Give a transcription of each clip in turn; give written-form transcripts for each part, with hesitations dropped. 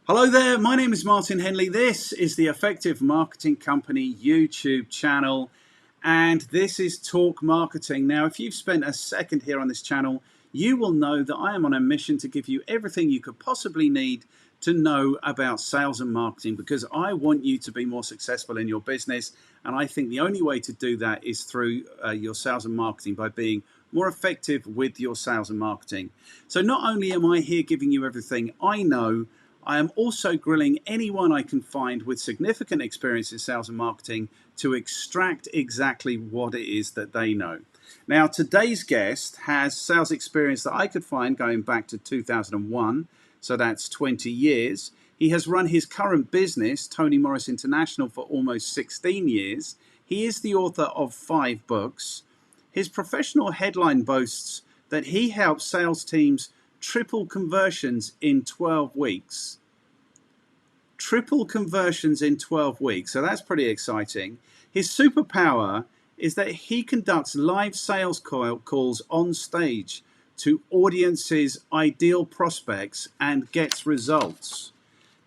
Hello there, my name is Martin Henley. This is the Effective Marketing Company YouTube channel, and this is Talk Marketing. Now, if you've spent a second here on this channel, you will know that I am on a mission to give you everything you could possibly need to know about sales and marketing, because I want you to be more successful in your business, and I think the only way to do that is through your sales and marketing, by being more effective with your sales and marketing. So not only am I here giving you everything I know, I am also grilling anyone I can find with significant experience in sales and marketing to extract exactly what it is that they know. Now, today's guest has sales experience that I could find going back to 2001, so that's 20 years. He has run his current business, Tony Morris International, for almost 16 years. He is the author of 5 books. His professional headline boasts that he helps sales teams triple conversions in 12 weeks. Triple conversions in 12 weeks. So that's pretty exciting. His superpower is that he conducts live sales calls on stage to audiences' ideal prospects and gets results.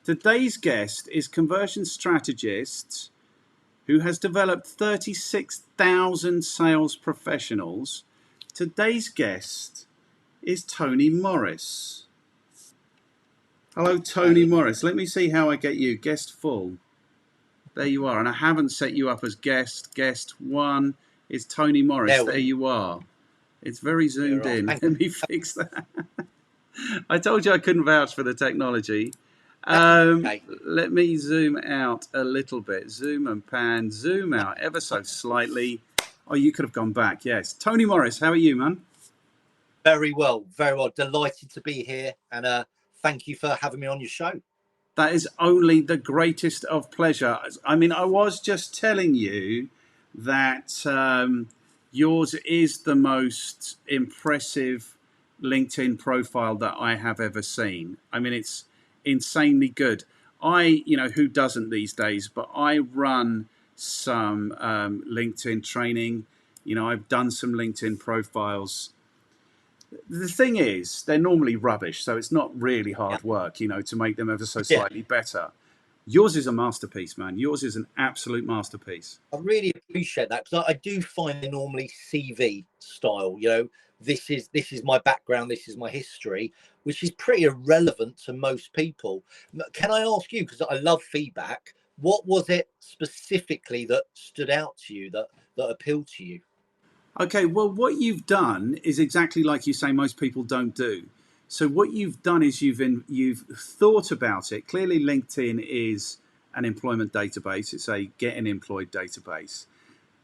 Today's guest is conversion strategist who has developed 36,000 sales professionals. Today's guest is Tony Morris. Hello, Tony Morris. Let me see how I get you. Guest full. There you are. And I haven't set you up as guest. Guest 1 is Tony Morris. There you are. It's very zoomed in. Let me fix that. I told you I couldn't vouch for the technology. Let me zoom out a little bit. Zoom and pan. Zoom out ever so slightly. Oh, you could have gone back. Yes. Tony Morris, how are you, man? Very well, very well. Delighted to be here, and thank you for having me on your show. That is only the greatest of pleasure. I mean, I was just telling you that yours is the most impressive LinkedIn profile that I have ever seen. I mean, it's insanely good. Who doesn't these days? But I run some LinkedIn training. I've done some LinkedIn profiles. The thing is, they're normally rubbish, so it's not really hard work, to make them ever so slightly better. Yours is a masterpiece, man. Yours is an absolute masterpiece. I really appreciate that, because I do find they're normally CV style. This is my background, this is my history, which is pretty irrelevant to most people. Can I ask you, because I love feedback, what was it specifically that stood out to you, that appealed to you? Okay, well, what you've done is exactly like you say most people don't do. So what you've done is you've thought about it. Clearly, LinkedIn is an employment database. It's a getting employed database.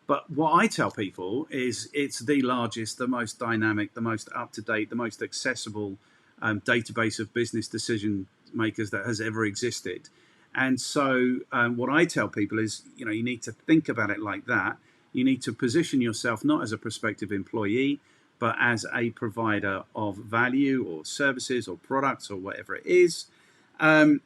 But what I tell people is it's the largest, the most dynamic, the most up-to-date, the most accessible database of business decision makers that has ever existed. And so what I tell people is, you need to think about it like that. You need to position yourself not as a prospective employee, but as a provider of value or services or products or whatever it is. And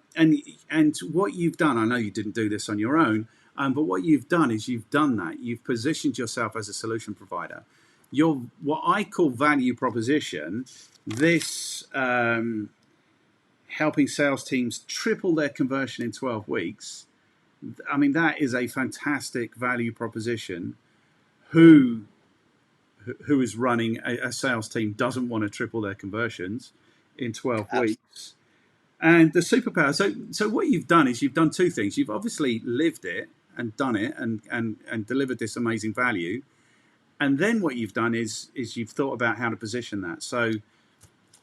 what you've done, I know you didn't do this on your own, but what you've done is you've done that. You've positioned yourself as a solution provider. Your what I call value proposition, this helping sales teams triple their conversion in 12 weeks. I mean, that is a fantastic value proposition. Who is running a sales team doesn't want to triple their conversions in 12 weeks. And the superpower. So what you've done is you've done 2 things. You've obviously lived it and done it and delivered this amazing value. And then what you've done is you've thought about how to position that. So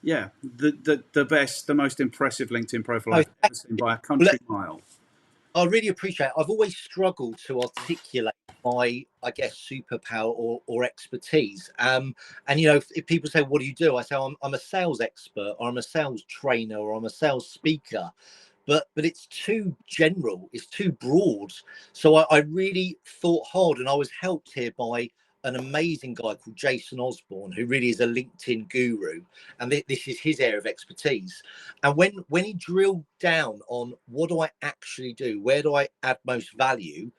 yeah, the best, the most impressive LinkedIn profile I've ever seen by a country mile. I really appreciate it. I've always struggled to articulate my, I guess, superpower or expertise. And if people say, "What do you do?" I say, "I'm a sales expert, or I'm a sales trainer, or I'm a sales speaker." But it's too general. It's too broad. So I really thought hard, and I was helped here by an amazing guy called Jason Osborne, who really is a LinkedIn guru, and this is his area of expertise. And when he drilled down on what do I actually do, where do I add most value,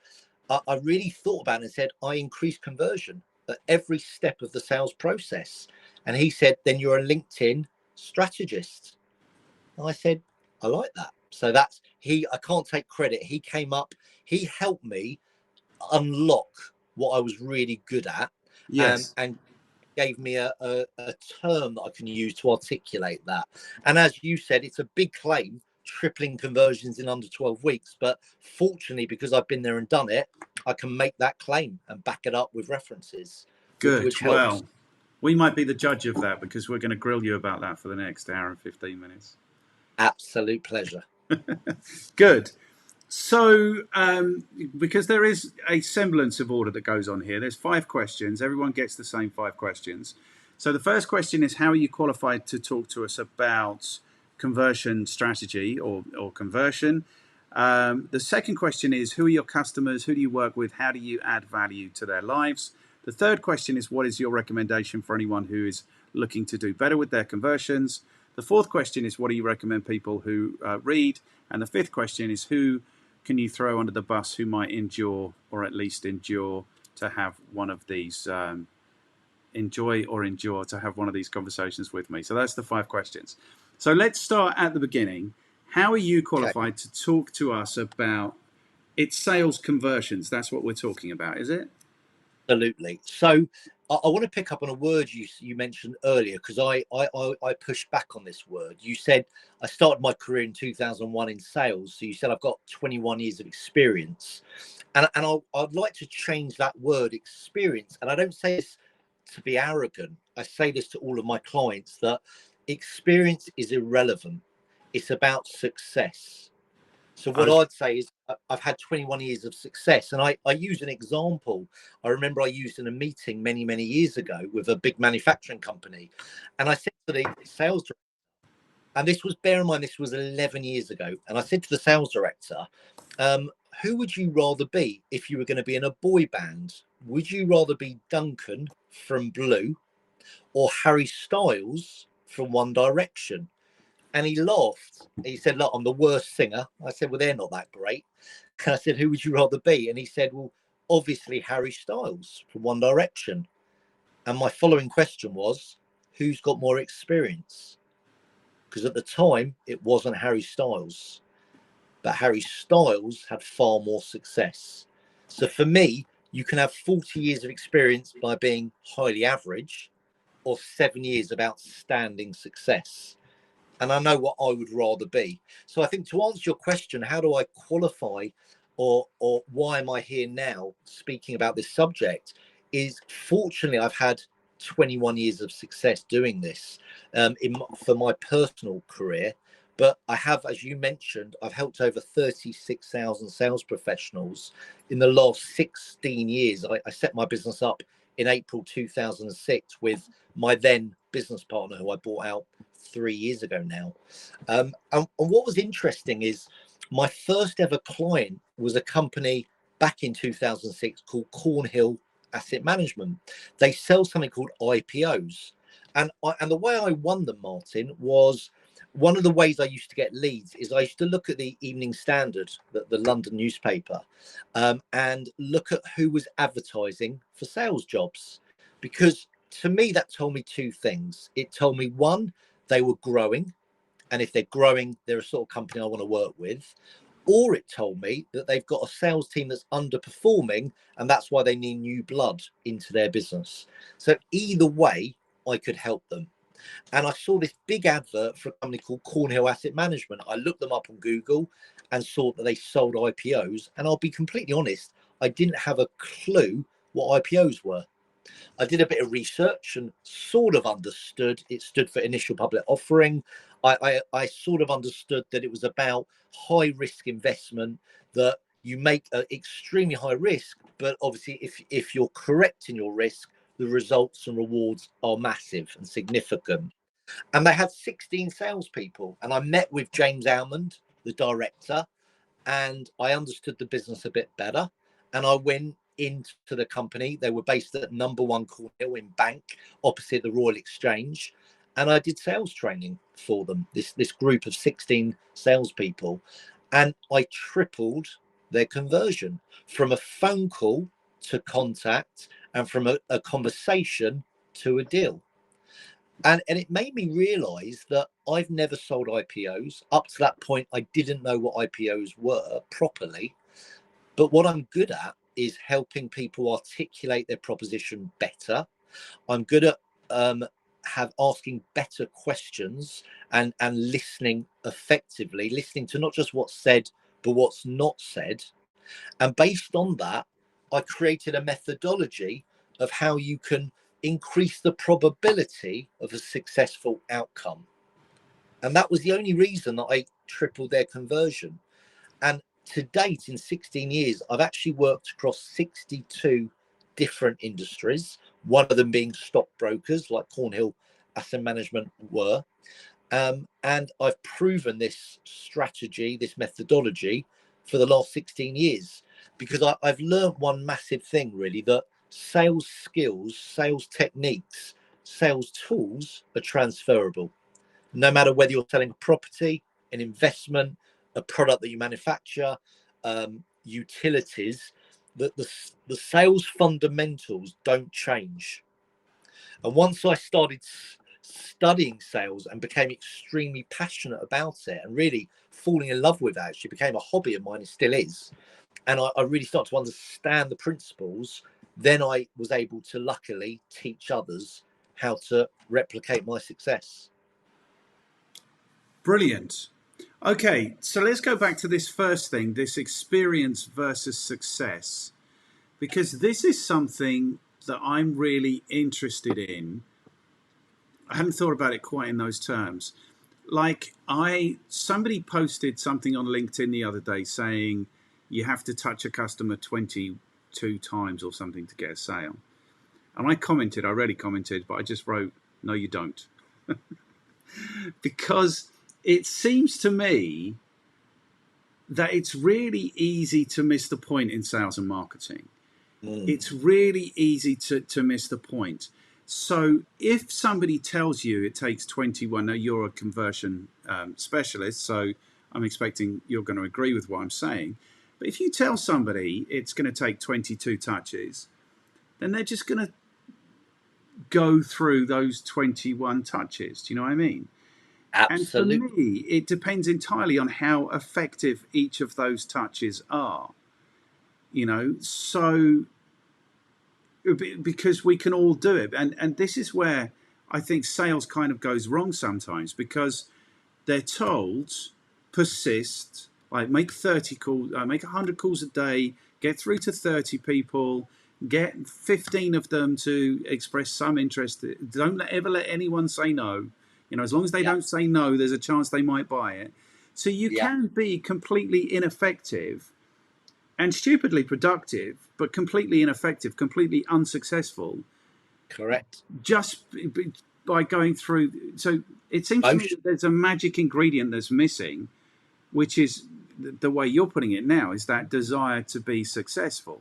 I really thought about it and said, I increase conversion at every step of the sales process. And he said, then you're a LinkedIn strategist. And I said, I like that. So that's I can't take credit. He came up, he helped me unlock what I was really good at, Yes. and gave me a term that I can use to articulate that. And as you said, it's a big claim, tripling conversions in under 12 weeks. But fortunately, because I've been there and done it, I can make that claim and back it up with references, Good. which helps. Well, we might be the judge of that because we're going to grill you about that for the next hour and 15 minutes. Absolute pleasure. Good. So, because there is a semblance of order that goes on here, there's 5 questions. Everyone gets the same 5 questions. So, the first question is, how are you qualified to talk to us about conversion strategy or conversion? The second question is, who are your customers? Who do you work with? How do you add value to their lives? The third question is, what is your recommendation for anyone who is looking to do better with their conversions? The fourth question is, what do you recommend people who read? And the fifth question is, who can you throw under the bus who might endure, or at least endure, to have one of these, endure to have one of these conversations with me? So that's the 5 questions. So let's start at the beginning. How are you qualified to talk to us about it's sales conversions? That's what we're talking about, is it? Absolutely. So I want to pick up on a word you mentioned earlier, because I pushed back on this word. You said I started my career in 2001 in sales. So you said I've got 21 years of experience. And I'd like to change that word experience. And I don't say this to be arrogant. I say this to all of my clients, that experience is irrelevant. It's about success. So what I'd say is I've had 21 years of success. And I use an example. I remember I used in a meeting many, many years ago with a big manufacturing company. And I said to the sales director, and this was, bear in mind, this was 11 years ago. And I said to the sales director, who would you rather be if you were going to be in a boy band? Would you rather be Duncan from Blue or Harry Styles from One Direction? And he laughed. He said, look, I'm the worst singer. I said, well, they're not that great. And I said, who would you rather be? And he said, well, obviously Harry Styles from One Direction. And my following question was, who's got more experience? Because at the time, it wasn't Harry Styles. But Harry Styles had far more success. So for me, you can have 40 years of experience by being highly average, or 7 years of outstanding success. And I know what I would rather be. So I think, to answer your question, how do I qualify, or why am I here now speaking about this subject, is fortunately I've had 21 years of success doing this for my personal career. But I have, as you mentioned, I've helped over 36,000 sales professionals in the last 16 years. I set my business up in April 2006 with my then business partner, who I bought out 3 years ago now. And what was interesting is my first ever client was a company back in 2006 called Cornhill Asset Management. They sell something called IPOs. And the way I won them, Martin, was one of the ways I used to get leads is I used to look at the Evening Standard, the London newspaper, and look at who was advertising for sales jobs. Because to me, that told me 2 things. It told me, one, they were growing. And if they're growing, they're a sort of company I want to work with. Or it told me that they've got a sales team that's underperforming, and that's why they need new blood into their business. So either way, I could help them. And I saw this big advert for a company called Cornhill Asset Management. I looked them up on Google and saw that they sold IPOs. And I'll be completely honest, I didn't have a clue what IPOs were. I did a bit of research and sort of understood it stood for initial public offering. I sort of understood that it was about high risk investment, that you make extremely high risk, but obviously if you're correct in your risk, the results and rewards are massive and significant. And they had 16 salespeople. And I met with James Almond, the director, and I understood the business a bit better. And I went into the company. They were based at number 1 Cornhill in Bank, opposite the Royal Exchange. And I did sales training for them, this group of 16 salespeople. And I tripled their conversion from a phone call to contact, and from a conversation to a deal. And it made me realize that I've never sold IPOs. Up to that point, I didn't know what IPOs were properly. But what I'm good at is helping people articulate their proposition better. I'm good at have asking better questions and listening effectively, listening to not just what's said, but what's not said. And based on that, I created a methodology of how you can increase the probability of a successful outcome. And that was the only reason that I tripled their conversion. And to date, in 16 years, I've actually worked across 62 different industries, one of them being stockbrokers like Cornhill Asset Management were. And I've proven this strategy, this methodology for the last 16 years, because I've learned one massive thing, really, that sales skills, sales techniques, sales tools are transferable. No matter whether you're selling a property, an investment, a product that you manufacture, utilities, the sales fundamentals don't change. And once I started studying sales and became extremely passionate about it and really falling in love with it, actually became a hobby of mine, it still is. And I really started to understand the principles. Then I was able to luckily teach others how to replicate my success. Brilliant. Okay, so let's go back to this first thing, this experience versus success, because this is something that I'm really interested in. I hadn't thought about it quite in those terms. Like somebody posted something on LinkedIn the other day saying you have to touch a customer 22 times or something to get a sale. And I already commented, but I just wrote, no, you don't. Because it seems to me that it's really easy to miss the point in sales and marketing. It's really easy to miss the point. So if somebody tells you it takes 21, now you're a conversion specialist, so I'm expecting you're going to agree with what I'm saying. But if you tell somebody it's going to take 22 touches, then they're just going to go through those 21 touches. Do you know what I mean? Absolutely. And for me, it depends entirely on how effective each of those touches are. So because we can all do it. And this is where I think sales kind of goes wrong sometimes, because they're told, persist, like make 30 calls, make 100 calls a day, get through to 30 people, get 15 of them to express some interest. Don't ever let anyone say no. As long as they don't say no, there's a chance they might buy it. So you can be completely ineffective and stupidly productive, but completely ineffective, completely unsuccessful. Correct. Just by going through. So it seems to me that there's a magic ingredient that's missing, which is the way you're putting it now, is that desire to be successful.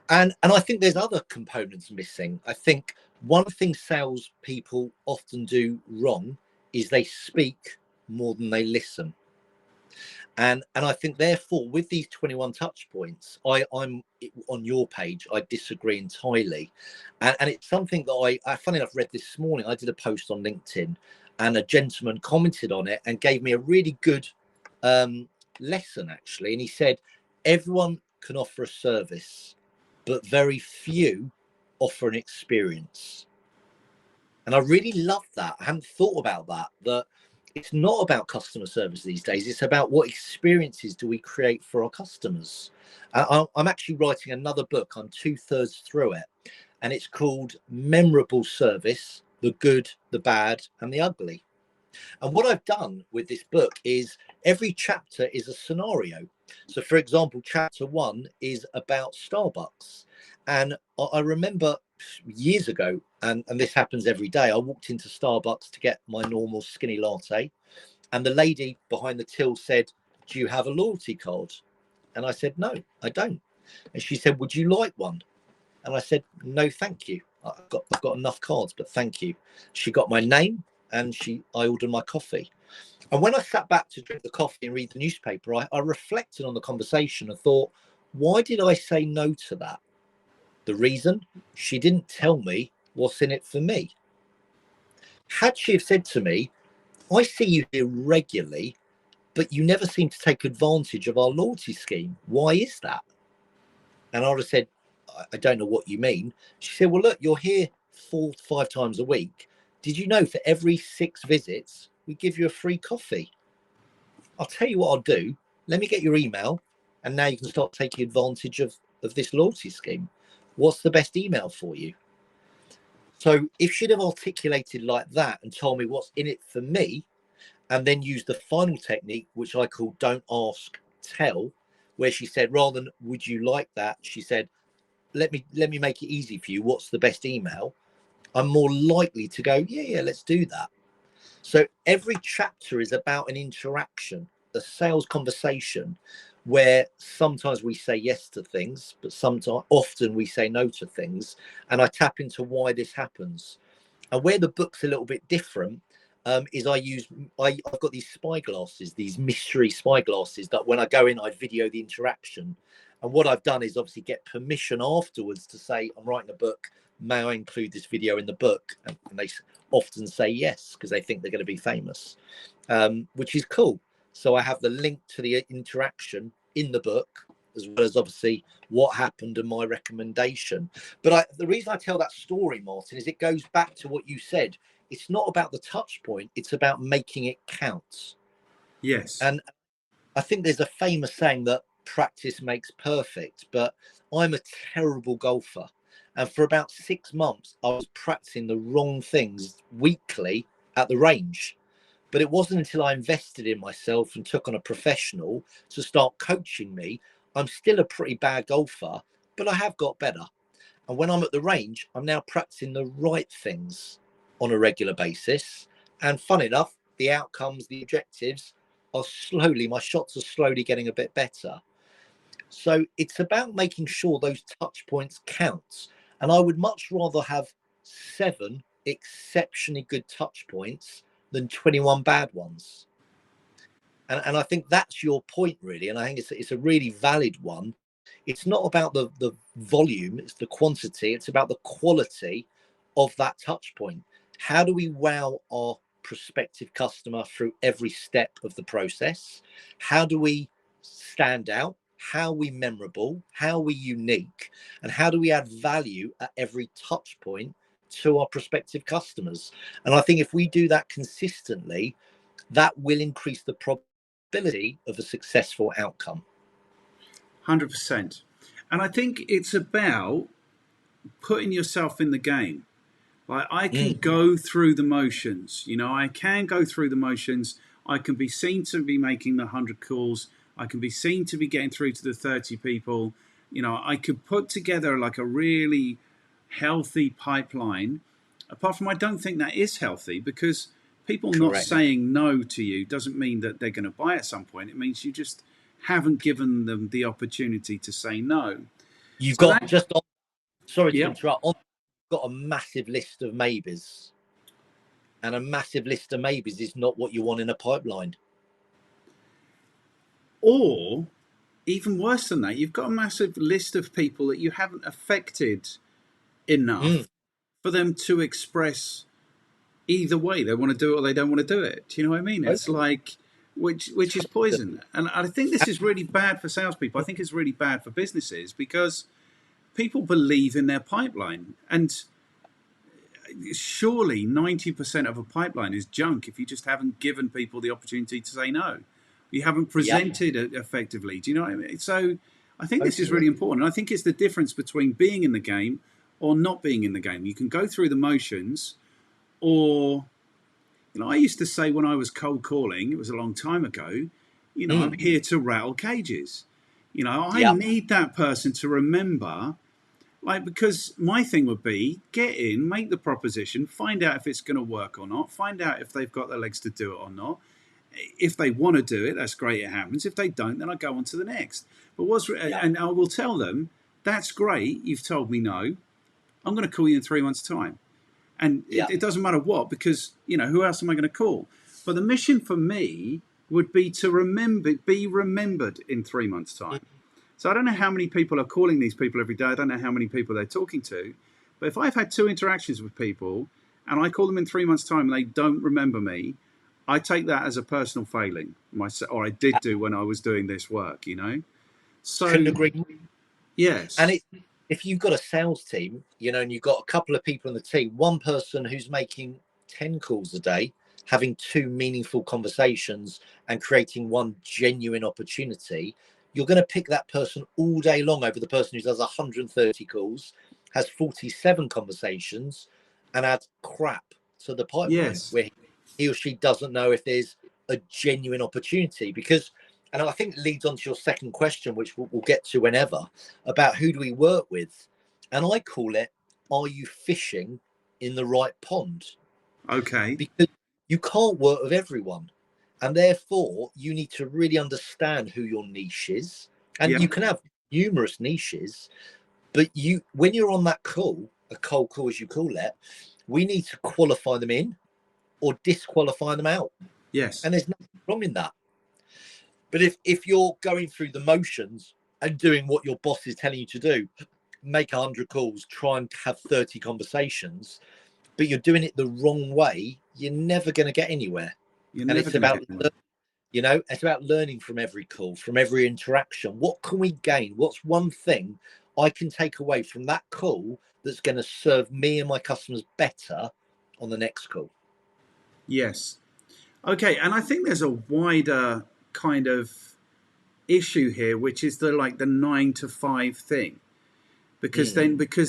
And I think there's other components missing. I think one of the things salespeople often do wrong is they speak more than they listen. And I think, therefore, with these 21 touch points, I'm on your page, I disagree entirely. And it's something that I funny enough, read this morning. I did a post on LinkedIn and a gentleman commented on it and gave me a really good lesson, actually. And he said, everyone can offer a service, but very few offer an experience. And I really love that. I hadn't thought about that it's not about customer service these days. It's about what experiences do we create for our customers. I'm actually writing another book. I'm 2/3 through it. And it's called Memorable Service, the Good, the Bad, and the Ugly. And what I've done with this book is every chapter is a scenario. So, for example, chapter 1 is about Starbucks. And I remember years ago, and this happens every day, I walked into Starbucks to get my normal skinny latte. And the lady behind the till said, do you have a loyalty card? And I said, no, I don't. And she said, would you like one? And I said, no, thank you. I've got enough cards, but thank you. She got my name and I ordered my coffee. And when I sat back to drink the coffee and read the newspaper, I reflected on the conversation and thought, why did I say no to that? The reason, she didn't tell me what's in it for me. Had she have said to me, I see you here regularly, but you never seem to take advantage of our loyalty scheme. Why is that? And I would have said, I don't know what you mean. She said, well, look, you're here 4 to 5 times a week. Did you know for every 6 visits, we give you a free coffee? I'll tell you what I'll do. Let me get your email, and now you can start taking advantage of this loyalty scheme. What's the best email for you? So if she'd have articulated like that and told me what's in it for me, and then used the final technique, which I call don't ask, tell, where she said, rather than would you like that, she said, let me make it easy for you. What's the best email? I'm more likely to go, yeah, let's do that. So every chapter is about an interaction, a sales conversation, where sometimes we say yes to things, but often we say no to things. And I tap into why this happens. And where the book's a little bit different is I've got these spy glasses, these mystery spy glasses that when I go in, I video the interaction. And what I've done is obviously get permission afterwards to say, I'm writing a book. May I include this video in the book? And they often say yes, because they think they're going to be famous, which is cool. So I have the link to the interaction in the book, as well as obviously what happened and my recommendation. But the reason I tell that story, Martin, is it goes back to what you said. It's not about the touch point, it's about making it count. Yes. And I think there's a famous saying that practice makes perfect, but I'm a terrible golfer. And for about 6 months, I was practicing the wrong things weekly at the range. But it wasn't until I invested in myself and took on a professional to start coaching me. I'm still a pretty bad golfer, but I have got better. And when I'm at the range, I'm now practicing the right things on a regular basis. And fun enough, the outcomes, the objectives are my shots are slowly getting a bit better. So it's about making sure those touch points count. And I would much rather have 7 exceptionally good touch points than 21 bad ones. And I think that's your point, really. And I think it's a really valid one. It's not about the volume, it's the quantity, it's about the quality of that touch point. How do we wow our prospective customer through every step of the process? How do we stand out? How are we memorable? How are we unique? And how do we add value at every touch point to our prospective customers? And I think if we do that consistently, that will increase the probability of a successful outcome. 100%. And I think it's about putting yourself in the game. Like I can go through the motions, I can go through the motions. I can be seen to be making the 100 calls. I can be seen to be getting through to the 30 people. I could put together like a really healthy pipeline. Apart from I don't think that is healthy, because people not Correct. saying no to you doesn't mean that they're going to buy at some point. It means you just haven't given them the opportunity to say no. You've So got that, just on, sorry to yeah, interrupt, got a massive list of maybes. And a massive list of maybes is not what you want in a pipeline. or even worse than that, you've got a massive list of people that you haven't affected enough for them to express either way. They want to do it or they don't want to do it. Do you know what I mean? It's Totally. like, which is poison. And I think this is really bad for salespeople. I think it's really bad for businesses, because people believe in their pipeline. And surely 90% of a pipeline is junk if you just haven't given people the opportunity to say no. You haven't Yeah, presented it effectively. Do you know what I mean? So I think this is totally. really important. And I think it's the difference between being in the game or not being in the game. You can go through the motions, or, I used to say when I was cold calling, it was a long time ago, I'm here to rattle cages. I Yeah, need that person to remember, like, because my thing would be get in, make the proposition, find out if it's going to work or not, find out if they've got the legs to do it or not. If they want to do it, that's great, it happens. If they don't, then I go on to the next. But yeah, and I will tell them, that's great, you've told me no, I'm going to call you in 3 months' time. And yeah, it doesn't matter what, because, who else am I going to call? But the mission for me would be to be remembered in 3 months' time. So I don't know how many people are calling these people every day. I don't know how many people they're talking to. But if I've had 2 interactions with people and I call them in 3 months' time and they don't remember me, I take that as a personal failing, or I did do when I was doing this work, you know? Couldn't So, agree more. And yes, if you've got a sales team, you know, and you've got a couple of people in the team, one person who's making 10 calls a day, having 2 meaningful conversations and creating 1 genuine opportunity, you're going to pick that person all day long over the person who does 130 calls, has 47 conversations, and adds crap to the pipeline yes, where he or she doesn't know if there's a genuine opportunity. Because, and I think it leads on to your second question, which we'll get to whenever, about who do we work with. And I call it, are you fishing in the right pond? okay, Because you can't work with everyone. And therefore, you need to really understand who your niche is. And yeah, you can have numerous niches, but when you're on that call, a cold call as you call it, we need to qualify them in or disqualify them out. yes, And there's nothing wrong in that. But if you're going through the motions and doing what your boss is telling you to do, make 100 calls, try and have 30 conversations, but you're doing it the wrong way, you're never going to get anywhere. you're And never it's going to about, get anywhere. you know, it's about learning from every call, from every interaction. What can we gain? What's one thing I can take away from that call that's going to serve me and my customers better on the next call? Yes. Okay, and I think there's a wider kind of issue here, which is the 9 to 5 thing. Because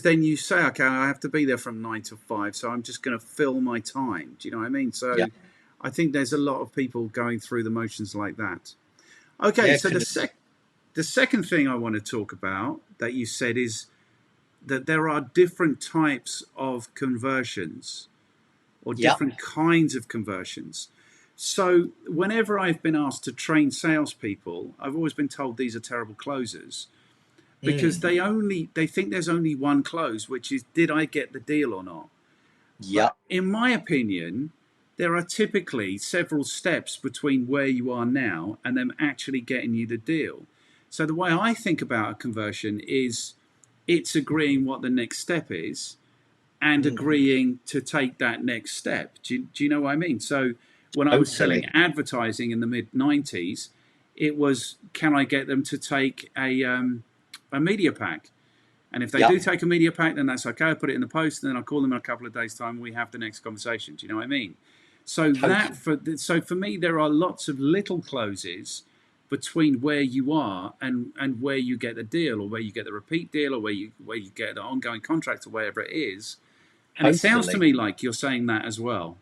then you say, okay, I have to be there from 9 to 5, so I'm just going to fill my time. Do you know what I mean? Yeah. So I think there's a lot of people going through the motions like that. Okay, Yeah. so the second thing I want to talk about that you said is that there are different types of conversions or Yeah. different kinds of conversions. So whenever I've been asked to train salespeople, I've always been told these are terrible closers because they think there's only one close, which is, did I get the deal or not? Yeah. But in my opinion, there are typically several steps between where you are now and them actually getting you the deal. So the way I think about a conversion is it's agreeing what the next step is and agreeing to take that next step. Do you know what I mean? So when I was selling Totally. advertising in the mid 90s, it was, can I get them to take a media pack? And if they Yeah. do take a media pack, then that's okay. I put it in the post, and then I call them in a couple of days' time. And we have the next conversation. Do you know what I mean? So Totally. for me, there are lots of little closes between where you are and where you get the deal, or where you get the repeat deal, or where you get the ongoing contract, or wherever it is. And it sounds to Totally. me like you're saying that as well.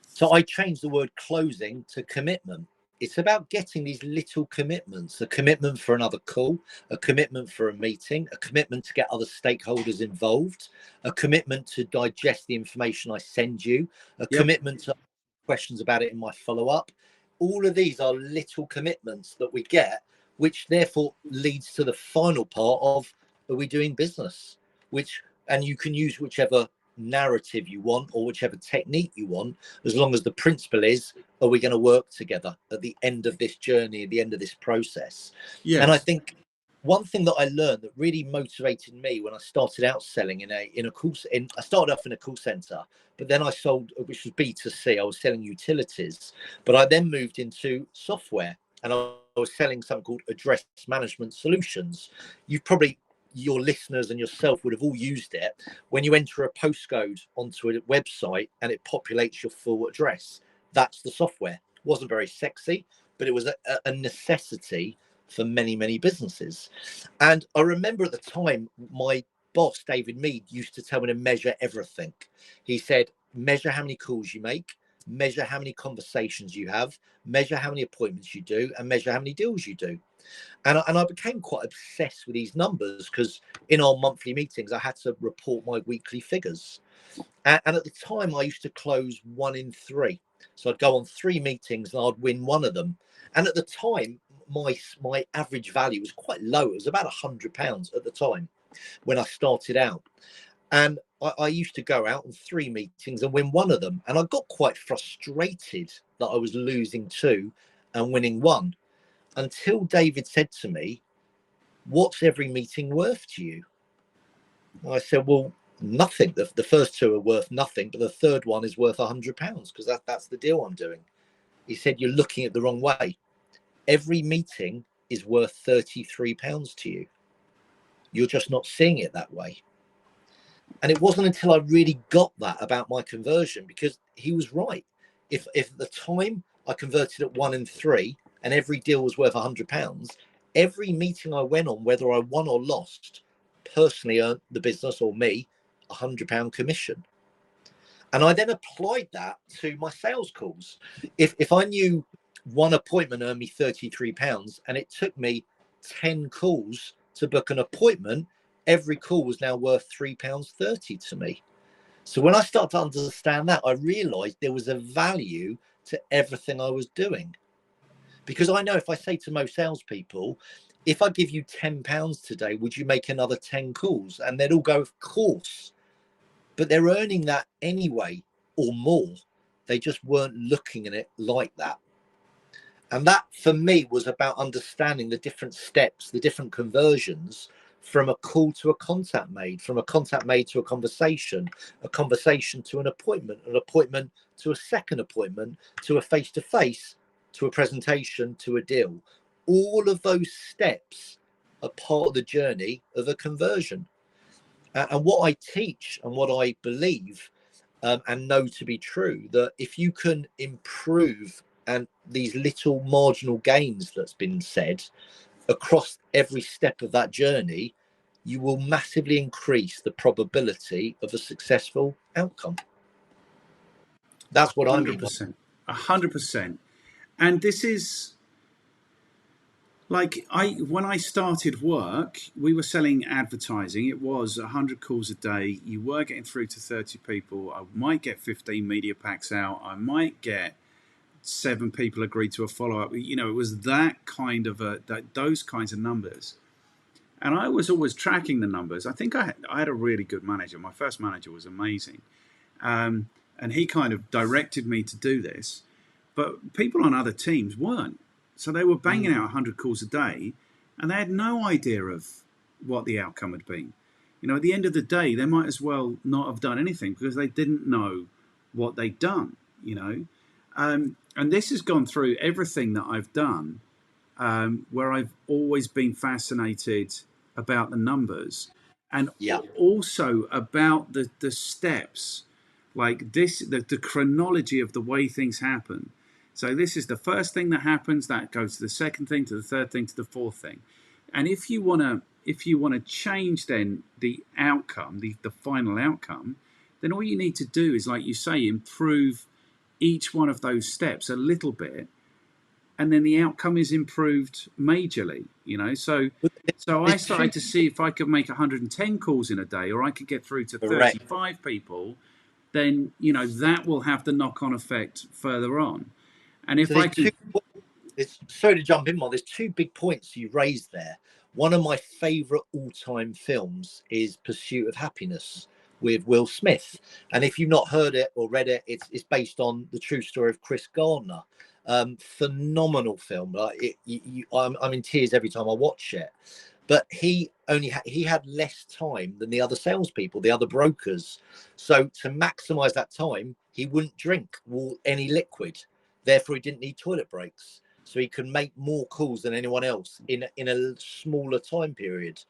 So I changed the word closing to commitment. It's about getting these little commitments, a commitment for another call, a commitment for a meeting, a commitment to get other stakeholders involved, a commitment to digest the information I send you, a Yep. commitment to questions about it in my follow-up. All of these are little commitments that we get, which therefore leads to the final part of, are we doing business? And you can use whichever narrative you want or whichever technique you want, as long as the principle is, are we going to work together at the end of this journey, at the end of this process? And I Yes. think one thing that I learned that really motivated me when I started out selling in a call, I started off in a call center, but then I sold, which was B2C, I was selling utilities, but I then moved into software and I was selling something called address management solutions. You've probably, your listeners and yourself would have all used it. When you enter a postcode onto a website and it populates your full address, that's the software. It wasn't very sexy, but it was a necessity for many, many businesses. And I remember at the time, my boss, David Mead, used to tell me to measure everything. He said, measure how many calls you make, measure how many conversations you have, measure how many appointments you do, and measure how many deals you do. And I became quite obsessed with these numbers because in our monthly meetings, I had to report my weekly figures. And at the time, I used to close 1 in 3. So I'd go on 3 meetings and I'd win 1 of them. And at the time, my average value was quite low. It was about £100 at the time when I started out. And I used to go out on 3 meetings and win 1 of them. And I got quite frustrated that I was losing 2 and winning 1. Until David said to me, what's every meeting worth to you? I said, well, nothing. The first two are worth nothing, but the third one is worth £100 because that's the deal I'm doing. He said, you're looking at the wrong way. Every meeting is worth £33 to you. You're just not seeing it that way. And it wasn't until I really got that about my conversion, because he was right. If at the time I converted at 1 in 3 and every deal was worth £100, every meeting I went on, whether I won or lost, personally earned the business or me £100 commission. And I then applied that to my sales calls. If I knew one appointment earned me £33 and it took me 10 calls to book an appointment, every call was now worth £3.30 to me. So when I started to understand that, I realized there was a value to everything I was doing. Because I know if I say to most salespeople, if I give you £10 today, would you make another 10 calls? And they'd all go, of course. But they're earning that anyway, or more. They just weren't looking at it like that. And that for me was about understanding the different steps, the different conversions from a call to a contact made, from a contact made to a conversation to an appointment to a second appointment, to a face-to-face, to a presentation, to a deal. All of those steps are part of the journey of a conversion. And what I teach and what I believe and know to be true, that if you can improve and these little marginal gains that's been said across every step of that journey, you will massively increase the probability of a successful outcome. That's what I mean. 100%. 100%. And this is like, when I started work, we were selling advertising. It was 100 calls a day. You were getting through to 30 people. I might get 15 media packs out. I might get 7 people agree to a follow-up. You know, it was that kind of those kinds of numbers. And I was always tracking the numbers. I think I had a really good manager. My first manager was amazing. And he kind of directed me to do this. But people on other teams weren't. So they were banging out 100 calls a day, and they had no idea of what the outcome had been. You know, at the end of the day, they might as well not have done anything because they didn't know what they'd done, you know. And this has gone through everything that I've done, where I've always been fascinated about the numbers and also about the steps, like this, the chronology of the way things happen. So this is the first thing that happens, that goes to the second thing, to the third thing, to the fourth thing. And if you want to change then the outcome, the final outcome, then all you need to do is, like you say, improve each one of those steps a little bit, and then the outcome is improved majorly, you know. So I started to see if I could make 110 calls in a day, or I could get through to 35 people, then, you know, that will have the knock-on effect further on. And if I could... Sorry to jump in, Mark. There's 2 big points you raised there. One of my favourite all-time films is Pursuit of Happiness with Will Smith. And if you've not heard it or read it, it's based on the true story of Chris Gardner. Phenomenal film. I'm in tears every time I watch it. But he had less time than the other salespeople, the other brokers. So to maximise that time, he wouldn't drink any liquid. Therefore, he didn't need toilet breaks. So he could make more calls than anyone else in a smaller time period.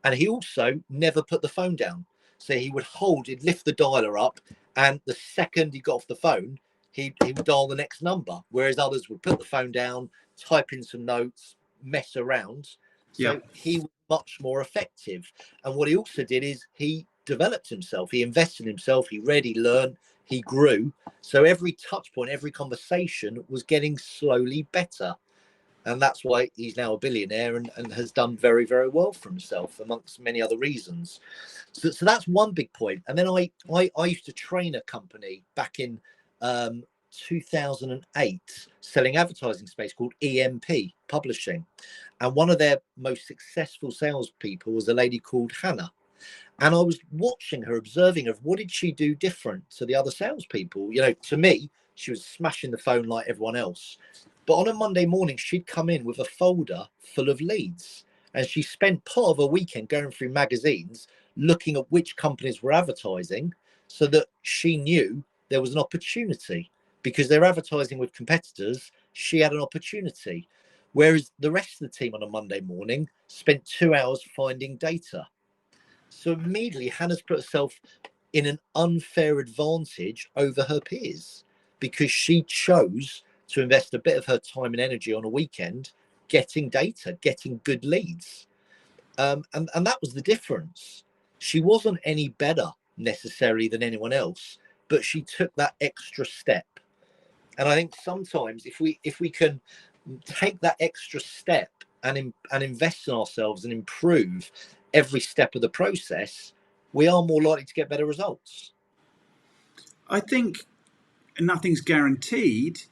And he also never put the phone down. So he would he'd lift the dialer up, and the second he got off the phone, he would dial the next number. Whereas others would put the phone down, type in some notes, mess around. So he was much more effective. And what he also did is he developed himself. He invested in himself. He read, he learned, he grew. So every touch point, every conversation was getting slowly better. And that's why he's now a billionaire and has done very, very well for himself, amongst many other reasons. So that's one big point. And then I used to train a company back in 2008 selling advertising space called EMP Publishing. And one of their most successful salespeople was a lady called Hannah. And I was watching her, observing her. What did she do different to the other salespeople? You know, to me, she was smashing the phone like everyone else. But on a Monday morning, she'd come in with a folder full of leads. And she spent part of her weekend going through magazines, looking at which companies were advertising so that she knew there was an opportunity, because they're advertising with competitors. She had an opportunity. Whereas the rest of the team on a Monday morning spent 2 hours finding data. So immediately Hannah's put herself in an unfair advantage over her peers, because she chose to invest a bit of her time and energy on a weekend getting data, getting good leads. And that was the difference. She wasn't any better necessarily than anyone else, but she took that extra step. And I think sometimes if we can take that extra step and invest in ourselves and improve every step of the process, we are more likely to get better results. I think nothing's guaranteed,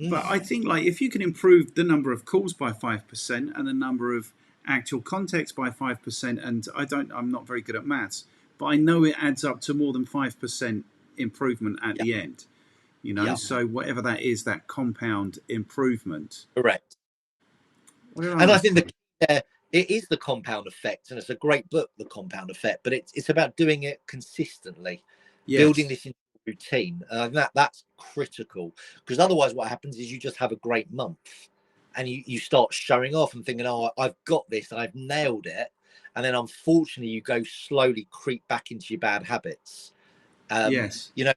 but Mm. I think like if you can improve the number of calls by 5% and the number of actual contacts by 5%, and I'm not very good at maths, but I know it adds up to more than 5% improvement at Yeah, the end. yeah, So whatever that is, that compound improvement. correct. What did I And I want think to say? it is the compound effect, and it's a great book, The Compound Effect. But it's about doing it consistently, building Yes. this into a routine. That's critical, because otherwise, what happens is you just have a great month, and you start showing off and thinking, "Oh, I've got this, I've nailed it," and then unfortunately, you go slowly creep back into your bad habits. Yes. You know,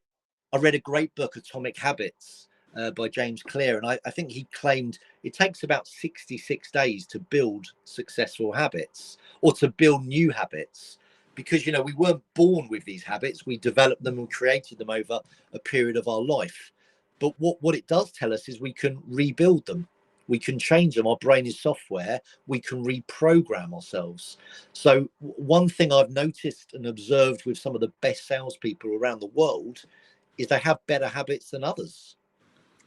I read a great book, Atomic Habits, by James Clear, and I think he claimed it takes about 66 days to build successful habits, or to build new habits, because we weren't born with these habits. We developed them and created them over a period of our life. But what it does tell us is we can rebuild them. We can change them. Our brain is software. We can reprogram ourselves. So one thing I've noticed and observed with some of the best salespeople around the world is they have better habits than others.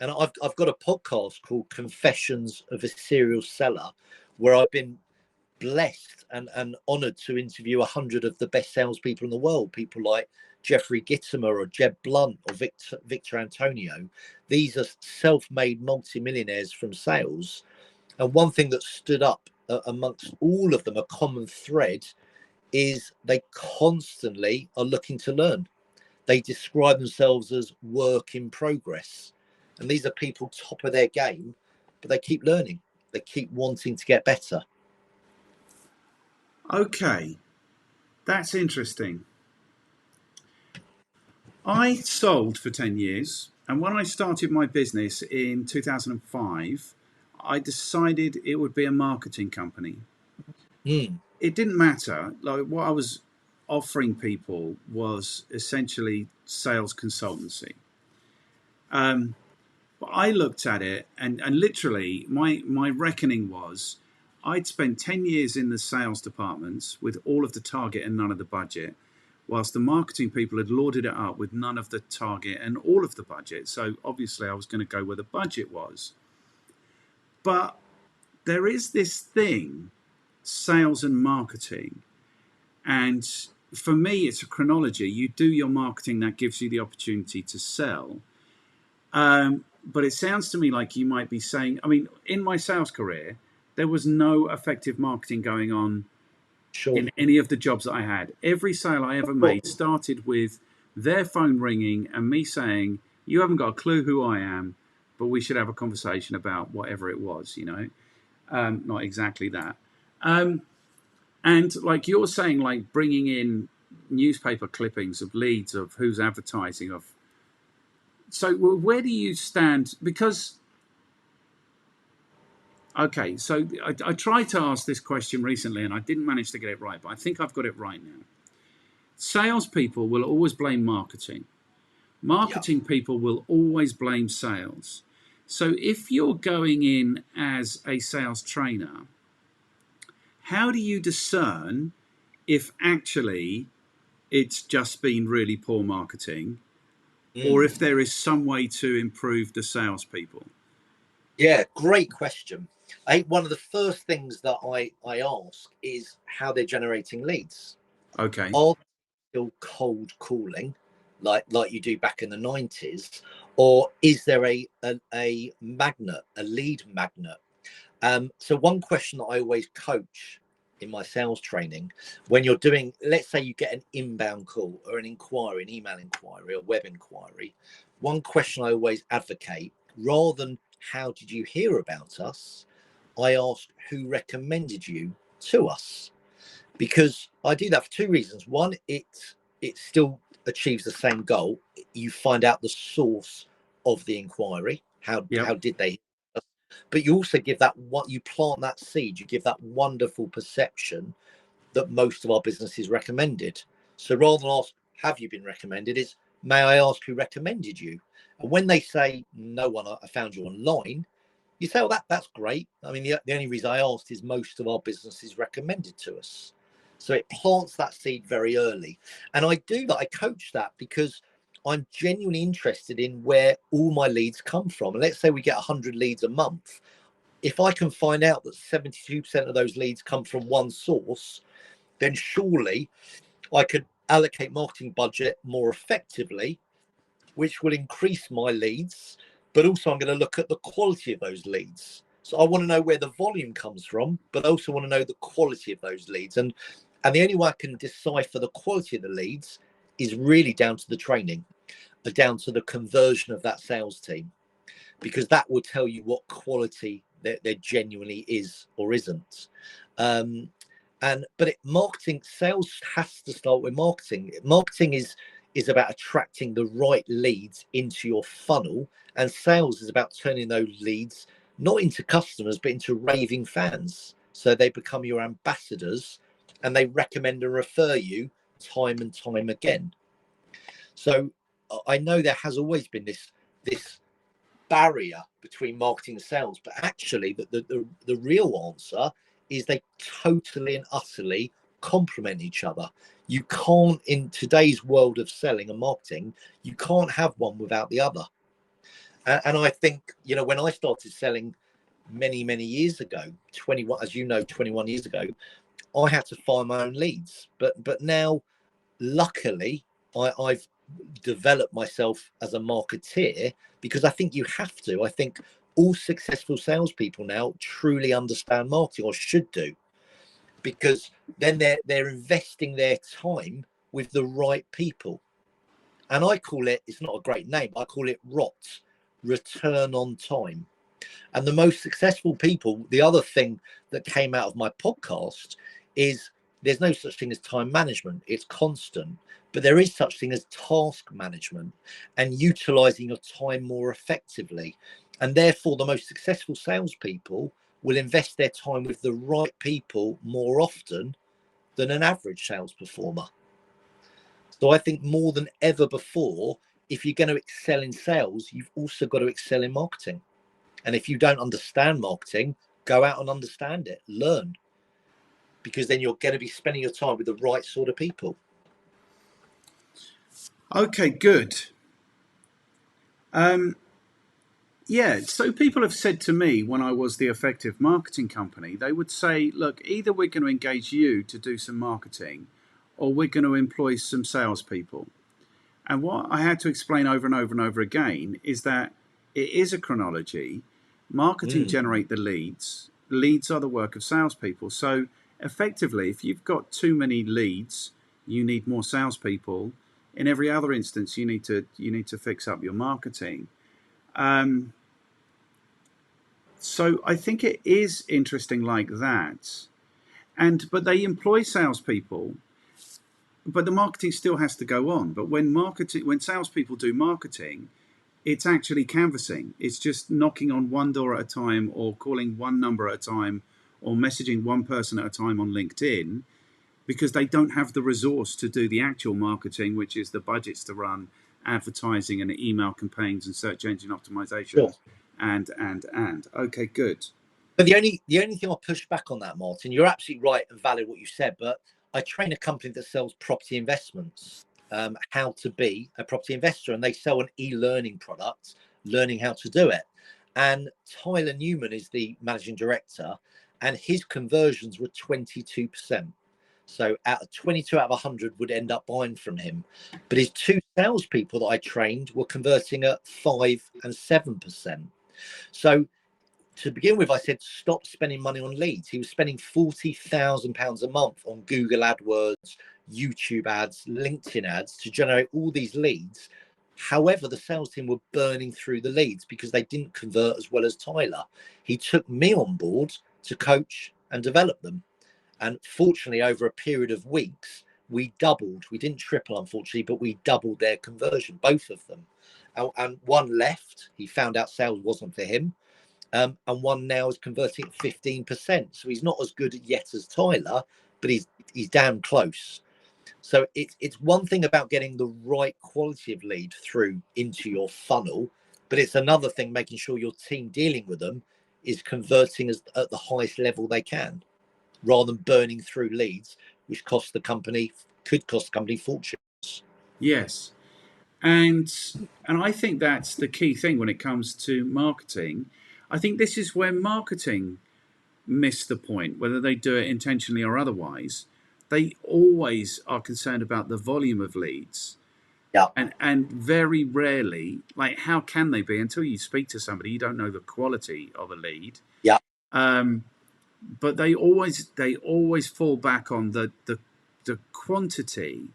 And I've got a podcast called Confessions of a Serial Seller, where I've been blessed and honored to interview 100 of the best salespeople in the world, people like Jeffrey Gitomer or Jeb Blunt or Victor Antonio. These are self-made multimillionaires from sales. And one thing that stood up amongst all of them, a common thread, is they constantly are looking to learn. They describe themselves as work in progress. And these are people top of their game, but they keep learning. They keep wanting to get better. Okay. That's interesting. I sold for 10 years, and when I started my business in 2005, I decided it would be a marketing company. Mm. It didn't matter. Like what I was offering people was essentially sales consultancy. Um, but I looked at it, and literally my reckoning was I'd spent 10 years in the sales departments with all of the target and none of the budget, whilst the marketing people had lauded it up with none of the target and all of the budget. So obviously I was going to go where the budget was. But there is this thing, sales and marketing. And for me, it's a chronology. You do your marketing, that gives you the opportunity to sell. But it sounds to me like you might be saying, I mean, in my sales career, there was no effective marketing going on Sure. in any of the jobs that I had. Every sale I ever made started with their phone ringing and me saying, "You haven't got a clue who I am, but we should have a conversation about whatever it was," not exactly that. And like you're saying, like bringing in newspaper clippings of leads of who's advertising of. So where do you stand? Because okay, so I tried to ask this question recently and I didn't manage to get it right, but I think I've got it right now. Salespeople will always blame marketing. Yeah. Marketing people will always blame sales. So if you're going in as a sales trainer, how do you discern if actually it's just been really poor marketing or Mm. if there is some way to improve the salespeople? Yeah, great question. I think one of the first things that I ask is how they're generating leads. Okay. Are they still cold calling like you do back in the 90s, or is there a magnet, a lead magnet? So one question that I always coach in my sales training, when you're doing, let's say you get an inbound call or an inquiry, an email inquiry, or web inquiry, one question I always advocate, rather than how did you hear about us, I ask who recommended you to us. Because I do that for two reasons. One, it still achieves the same goal. You find out the source of the inquiry. How did they? But you also give that what you plant that seed. You give that wonderful perception that most of our businesses recommended. So rather than ask, have you been recommended? It's, may I ask who recommended you? And when they say, no one, I found you online, you say, well, that's great. I mean, the only reason I asked is most of our businesses recommended to us. So it plants that seed very early. And I do that. I coach that because I'm genuinely interested in where all my leads come from. And let's say we get 100 leads a month. If I can find out that 72% of those leads come from one source, then surely I could allocate marketing budget more effectively, which will increase my leads. But also I'm going to look at the quality of those leads. So I want to know where the volume comes from, but I also want to know the quality of those leads. And the only way I can decipher the quality of the leads is really down to the training, down to the conversion of that sales team, because that will tell you what quality there genuinely is or isn't. Marketing, sales has to start with marketing. Marketing is about attracting the right leads into your funnel, and sales is about turning those leads not into customers but into raving fans, so they become your ambassadors and they recommend and refer you time and time again. So I know there has always been this barrier between marketing and sales, but actually the real answer is they totally and utterly complement each other. You can't, in today's world of selling and marketing, you can't have one without the other. And I think, when I started selling many years ago, 21, as you know, 21 years ago, I had to find my own leads. But now, luckily, I've developed myself as a marketeer, because I think you have to. I think all successful salespeople now truly understand marketing, or should do, because then they're investing their time with the right people. And I call it, it's not a great name, I call it ROT, return on time. And the most successful people, the other thing that came out of my podcast is there's no such thing as time management. It's constant. But there is such thing as task management and utilizing your time more effectively. And therefore, the most successful salespeople will invest their time with the right people more often than an average sales performer. So I think more than ever before, if you're going to excel in sales, you've also got to excel in marketing. And if you don't understand marketing, go out and understand it, learn, because then you're going to be spending your time with the right sort of people. Okay, good. Yeah, so people have said to me when I was the effective marketing company, they would say, look, either we're going to engage you to do some marketing or we're going to employ some salespeople. And what I had to explain over and over and over again is that it is a chronology. Marketing generate the leads. Leads are the work of salespeople. So effectively, if you've got too many leads, you need more salespeople. In every other instance, you need to fix up your marketing. So I think it is interesting like that. But they employ salespeople, but the marketing still has to go on. But when salespeople do marketing, it's actually canvassing. It's just knocking on one door at a time, or calling one number at a time, or messaging one person at a time on LinkedIn, because they don't have the resource to do the actual marketing, which is the budgets to run advertising and email campaigns and search engine optimization. Sure. And. Okay, good. But the only thing I'll push back on that, Martin, you're absolutely right and valid what you said, but I train a company that sells property investments, how to be a property investor, and they sell an e-learning product, learning how to do it. And Tyler Newman is the managing director, and his conversions were 22%. So out of 22 out of 100 would end up buying from him. But his two salespeople that I trained were converting at 5 and 7%. So to begin with, I said, stop spending money on leads. He was spending £40,000 a month on Google AdWords, YouTube ads, LinkedIn ads to generate all these leads. However, the sales team were burning through the leads because they didn't convert as well as Tyler. He took me on board to coach and develop them. And fortunately, over a period of weeks, we doubled. We didn't triple, unfortunately, but we doubled their conversion, both of them. And one left. He found out sales wasn't for him. And one now is converting at 15%. So he's not as good yet as Tyler, but he's damn close. So it's one thing about getting the right quality of lead through into your funnel, but it's another thing making sure your team dealing with them is converting at the highest level they can, rather than burning through leads, which could cost the company fortunes. Yes. And I think that's the key thing when it comes to marketing. I think this is where marketing miss the point, whether they do it intentionally or otherwise. They always are concerned about the volume of leads. Yeah. And very rarely, like, how can they be? Until you speak to somebody, you don't know the quality of a lead. Yeah. But they always fall back on the quantity.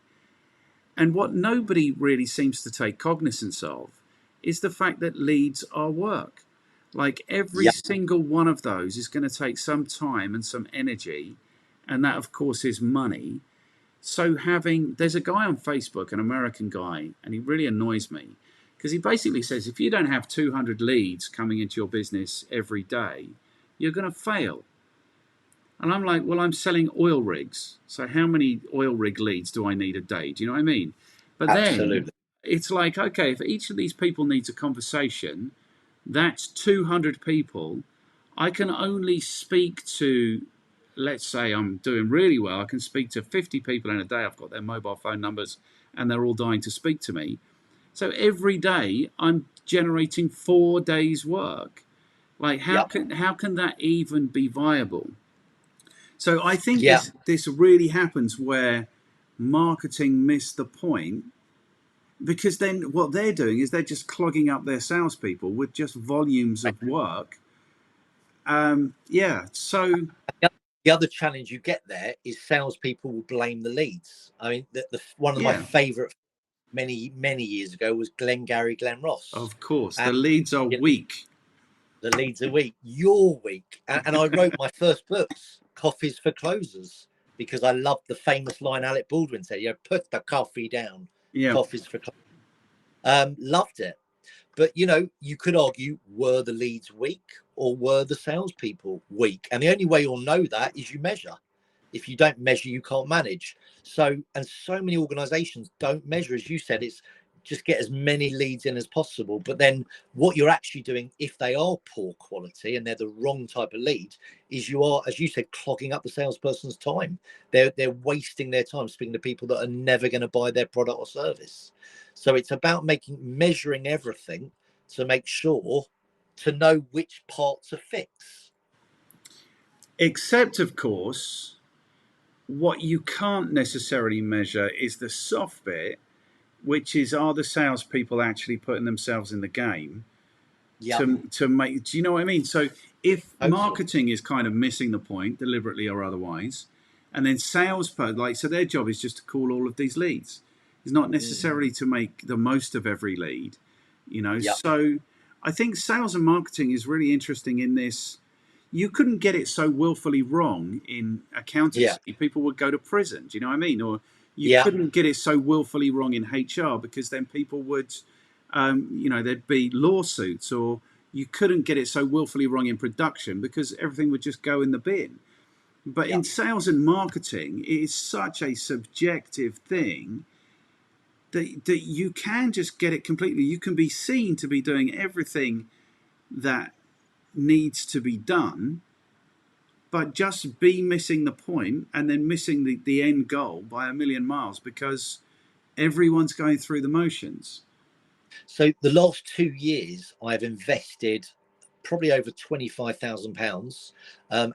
And what nobody really seems to take cognizance of is the fact that leads are work. Like, every single one of those is going to take some time and some energy, and that, of course, is money. So there's a guy on Facebook, an American guy, and he really annoys me because he basically says, if you don't have 200 leads coming into your business every day, you're going to fail. And I'm like, well, I'm selling oil rigs. So how many oil rig leads do I need a day? Do you know what I mean? But Absolutely. then it's like, okay, if each of these people needs a conversation, that's 200 people. I can only speak to, let's say I'm doing really well, I can speak to 50 people in a day. I've got their mobile phone numbers and they're all dying to speak to me. So every day I'm generating 4 days work. Like, how can that even be viable? So I think this really happens where marketing missed the point, because then what they're doing is they're just clogging up their salespeople with just volumes of work. So the other challenge you get there is salespeople will blame the leads. I mean, one of my favourite many years ago was Glenn Ross. Of course, the leads are weak. The leads are weak. You're weak. And I wrote my first books, Coffees for Closers, because I loved the famous line Alec Baldwin said, put the coffee down. Yeah. Coffees for Closers. Loved it. But, you could argue, were the leads weak or were the salespeople weak? And the only way you'll know that is you measure. If you don't measure, you can't manage. So many organizations don't measure. As you said, it's just get as many leads in as possible. But then what you're actually doing, if they are poor quality and they're the wrong type of lead, is you are, as you said, clogging up the salesperson's time. They're wasting their time speaking to people that are never going to buy their product or service. So it's about measuring everything to make sure to know which part to fix. Except, of course, what you can't necessarily measure is the soft bit, which is, are the salespeople actually putting themselves in the game to make? Do you know what I mean? So if marketing is kind of missing the point, deliberately or otherwise, and then salespeople, so their job is just to call all of these leads. It's not necessarily to make the most of every lead, So I think sales and marketing is really interesting in this. You couldn't get it so willfully wrong in accountancy. People would go to prison. Do you know what I mean? Or you couldn't get it so willfully wrong in HR, because then people would, there'd be lawsuits. Or you couldn't get it so willfully wrong in production because everything would just go in the bin. But in sales and marketing, it is such a subjective thing that you can just get it completely. You can be seen to be doing everything that needs to be done, but just be missing the point and then missing the end goal by a million miles because everyone's going through the motions. So the last 2 years, I've invested probably over £25,000 and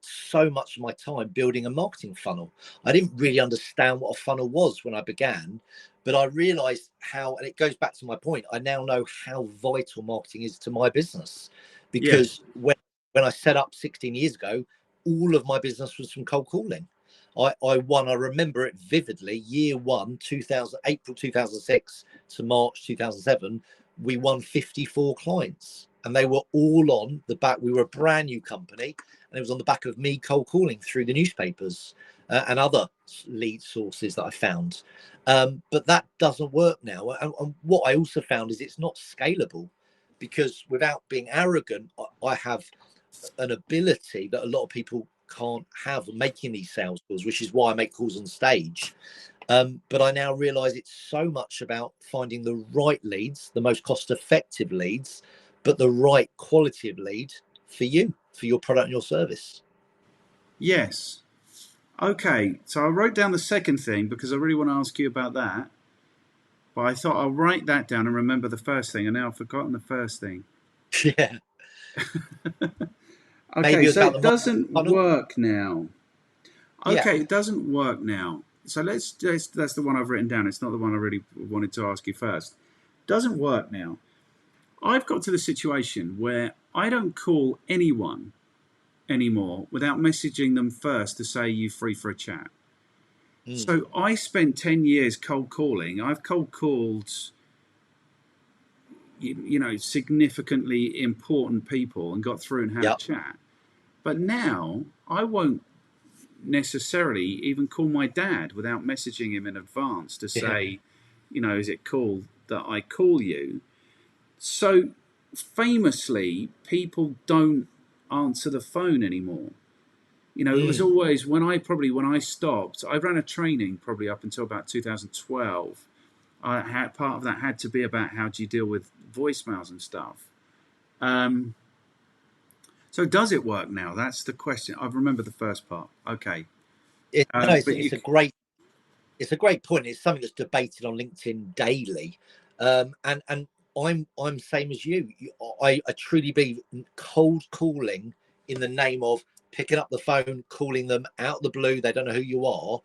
so much of my time building a marketing funnel. I didn't really understand what a funnel was when I began, but I realized how, and it goes back to my point, I now know how vital marketing is to my business, because when when I set up 16 years ago, all of my business was from cold calling. I won, I remember it vividly, year one, 2000, April 2006 to March 2007, we won 54 clients. And they were all on the back. We were a brand new company, and it was on the back of me cold calling through the newspapers and other lead sources that I found. But that doesn't work now. And what I also found is it's not scalable, because without being arrogant, I have an ability that a lot of people can't have, making these sales calls, which is why I make calls on stage. But I now realize it's so much about finding the right leads, the most cost effective leads, but the right quality of lead for you, for your product and your service. Yes. Okay, so I wrote down the second thing because I really want to ask you about that. But I thought I'll write that down and remember the first thing, and now I've forgotten the first thing. Yeah. Okay, Maybe so about it the doesn't funnel. work now. Yeah. Okay, it doesn't work now. So let's just, that's the one I've written down. It's not the one I really wanted to ask you first. Doesn't work now. I've got to the situation where I don't call anyone anymore without messaging them first to say you free for a chat. Mm. So I spent 10 years cold calling. I've cold called, significantly important people and got through and had a Yep. chat. But now I won't necessarily even call my dad without messaging him in advance to Yeah. say, is it cool that I call you? So famously, people don't answer the phone anymore. It was Mm. always when I stopped, I ran a training probably up until about 2012. Part of that had to be about how do you deal with voicemails and stuff. Um, so does it work now? That's the question. I remember the first part. Okay, No, but you. it's a great point. It's something that's debated on LinkedIn daily, and I'm same as you. I truly believe cold calling in the name of picking up the phone, calling them out of the blue. They don't know who you are.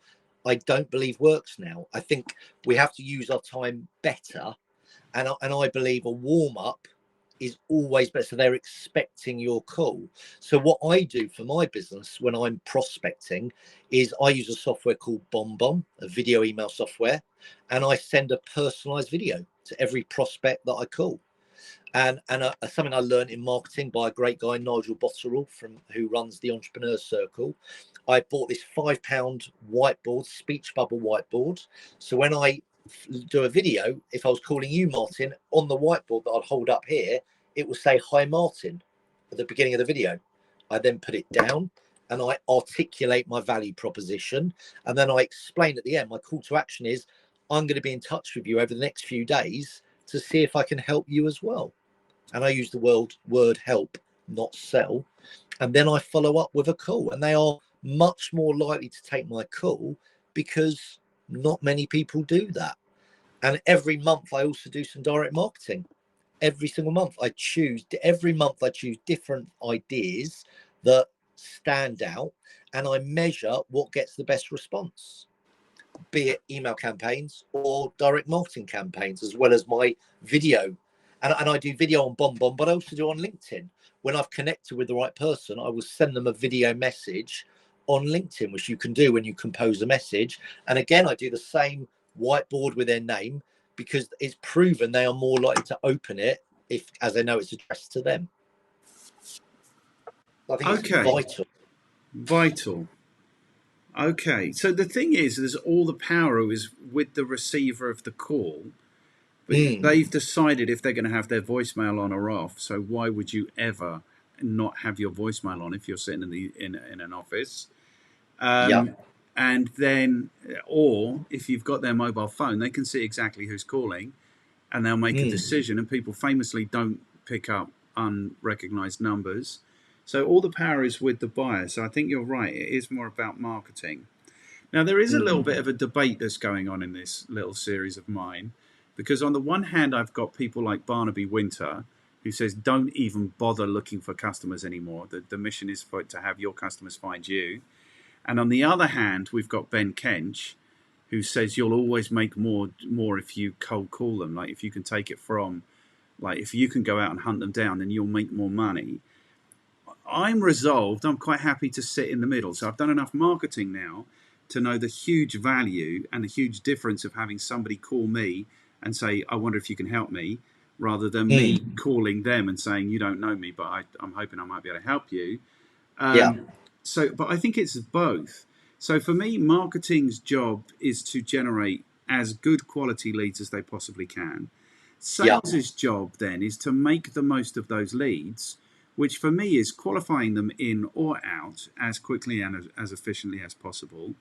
I don't believe works now. I think we have to use our time better, and I believe a warm up is always better. So they're expecting your call. So what I do for my business when I'm prospecting is I use a software called BombBomb, a video email software, and I send a personalized video to every prospect that I call. And something I learned in marketing by a great guy, Nigel Botterill, who runs the Entrepreneur Circle. I bought this £5 whiteboard, speech bubble whiteboard. So when I do a video, if I was calling you, Martin, on the whiteboard that I'd hold up here, it will say, "Hi, Martin," at the beginning of the video. I then put it down and I articulate my value proposition. And then I explain at the end, my call to action is, I'm going to be in touch with you over the next few days to see if I can help you as well. And I use the word help, not sell. And then I follow up with a call, and they are much more likely to take my call because not many people do that. And every month I also do some direct marketing. Every single month I choose different ideas that stand out, and I measure what gets the best response, be it email campaigns or direct marketing campaigns, as well as my video. And I do video on BombBomb, but I also do on LinkedIn. When I've connected with the right person, I will send them a video message on LinkedIn, which you can do when you compose a message. And again, I do the same whiteboard with their name, because it's proven they are more likely to open it as they know it's addressed to them. I think it's Okay, vital. vital. Okay, so the thing is, there's all the power is with the receiver of the call, but Mm, they've decided if they're going to have their voicemail on or off. So why would you ever not have your voicemail on if you're sitting in an office? yeah. And then, or if you've got their mobile phone, they can see exactly who's calling, and they'll make a Mm, decision. And people famously don't pick up unrecognized numbers. So all the power is with the buyer. So I think you're right. It is more about marketing. Now, there is a little bit mm, of a debate that's going on in this little series of mine, because on the one hand, I've got people like Barnaby Winter, who says, don't even bother looking for customers anymore. The mission is for it to have your customers find you. And on the other hand, we've got Ben Kench, who says you'll always make more if you cold call them. Like if you can take it from, like if you can go out and hunt them down, then you'll make more money. I'm resolved. I'm quite happy to sit in the middle. So I've done enough marketing now to know the huge value and the huge difference of having somebody call me and say, I wonder if you can help me, rather than me calling them and saying, you don't know me, but I'm hoping I might be able to help you. Yeah, But I think it's both. So for me, marketing's job is to generate as good quality leads as they possibly can. yeah, Sales's job then is to make the most of those leads, which for me is qualifying them in or out as quickly and as efficiently as possible,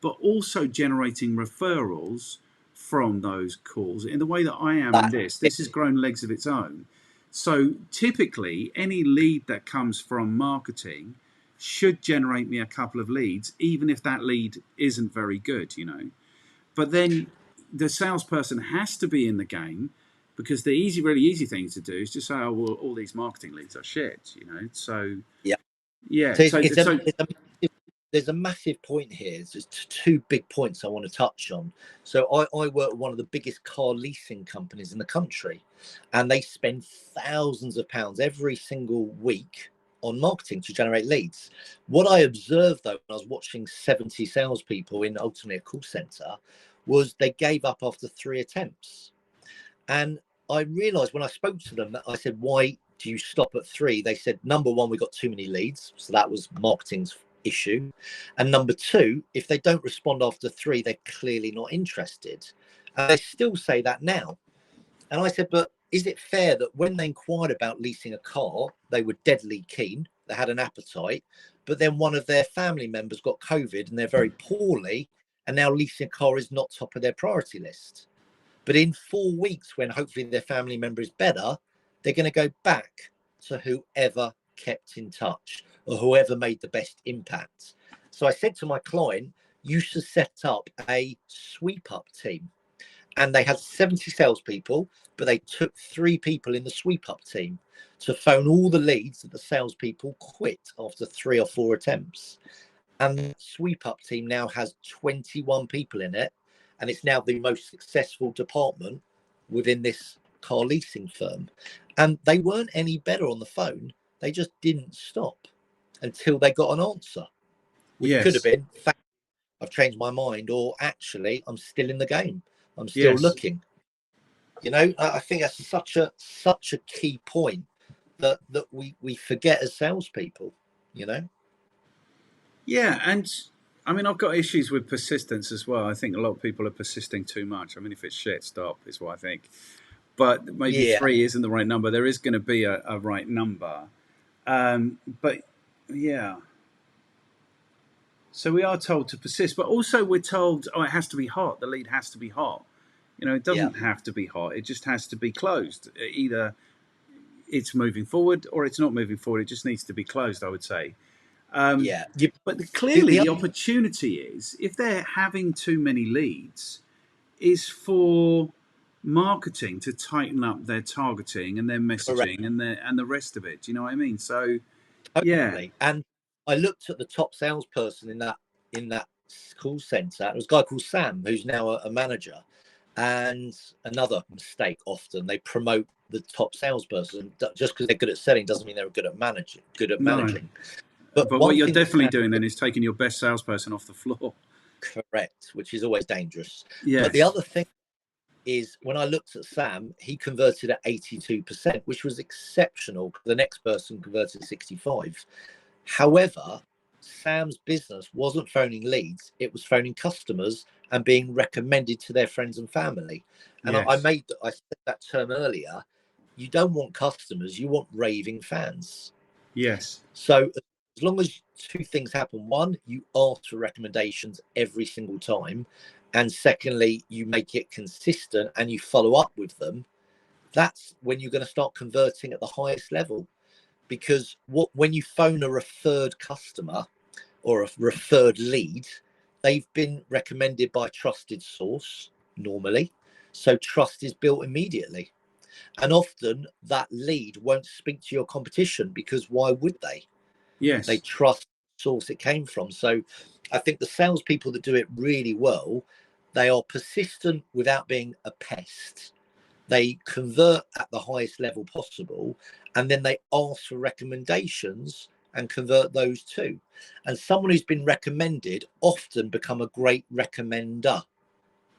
but also generating referrals from those calls in the way that I am in that this. This has grown legs of its own. So typically, any lead that comes from marketing should generate me a couple of leads, even if that lead isn't very good, you know. But then the salesperson has to be in the game, because the really easy thing to do is just say, oh, well, all these marketing leads are shit, you know. So yeah. yeah, So so there's a massive point here. There's two big points I want to touch on. So I work at one of the biggest car leasing companies in the country, and they spend thousands of pounds every single week on marketing to generate leads. What I observed, though, when I was watching 70 salespeople in ultimately a call center, was they gave up after 3 attempts. And I realized when I spoke to them, that I said, why do you stop at 3? They said, number one, we got too many leads. So that was marketing's issue. And number two, if they don't respond after 3, they're clearly not interested. And they still say that now. And I said, but is it fair that when they inquired about leasing a car, they were deadly keen, they had an appetite, but then one of their family members got COVID and they're very poorly, and now leasing a car is not top of their priority list? But in 4 weeks, when hopefully their family member is better, they're going to go back to whoever kept in touch or whoever made the best impact. So I said to my client, you should set up a sweep up team. And they had 70 salespeople, but they took 3 people in the sweep up team to phone all the leads that the salespeople quit after 3 or 4 attempts. And the sweep up team now has 21 people in it, and it's now the most successful department within this car leasing firm. And they weren't any better on the phone, they just didn't stop until they got an answer, which could have yes, been, I've changed my mind, or actually I'm still in the game, I'm still yes. looking. You know, I think that's such a key point that we forget as salespeople, you know. Yeah, and I mean, I've got issues with persistence as well. I think a lot of people are persisting too much. I mean, if it's shit, stop, is what I think. But maybe Yeah, 3 isn't the right number. There is going to be a right number. But yeah, so we are told to persist, but also we're told, oh, it has to be hot. The lead has to be hot. You know, it yeah, doesn't have to be hot. It just has to be closed. Either it's moving forward or it's not moving forward. It just needs to be closed, I would say. Um, yeah. but clearly, The the other, opportunity is, if they're having too many leads, is for marketing to tighten up their targeting and their correct, messaging and the rest of it. Do you know what I mean? So yeah, totally. And I looked at the top salesperson in that call center. It was a guy called Sam, who's now a manager. And another mistake, often they promote the top salesperson just because they're good at selling doesn't mean they're good at managing. Good at no. managing. But But what one you're thing definitely Sam doing did then is taking your best salesperson off the floor. correct, which is always dangerous. But the Yes. other thing is when I looked at Sam, he converted at 82%, which was exceptional. The next person converted 65. However, Sam's business wasn't phoning leads, it was phoning customers and being recommended to their friends and family. And Yes. I said that term earlier. You don't want customers, you want raving fans. Yes. So as long as 2 things happen: one, you ask for recommendations every single time, and secondly, you make it consistent and you follow up with them. That's when you're going to start converting at the highest level. Because when you phone a referred customer or a referred lead, they've been recommended by a trusted source normally, so trust is built immediately. And often that lead won't speak to your competition, because why would they? They Yes. trust the source it came from. So I think the salespeople that do it really well, they are persistent without being a pest. They convert at the highest level possible, and then they ask for recommendations and convert those too. And someone who's been recommended often become a great recommender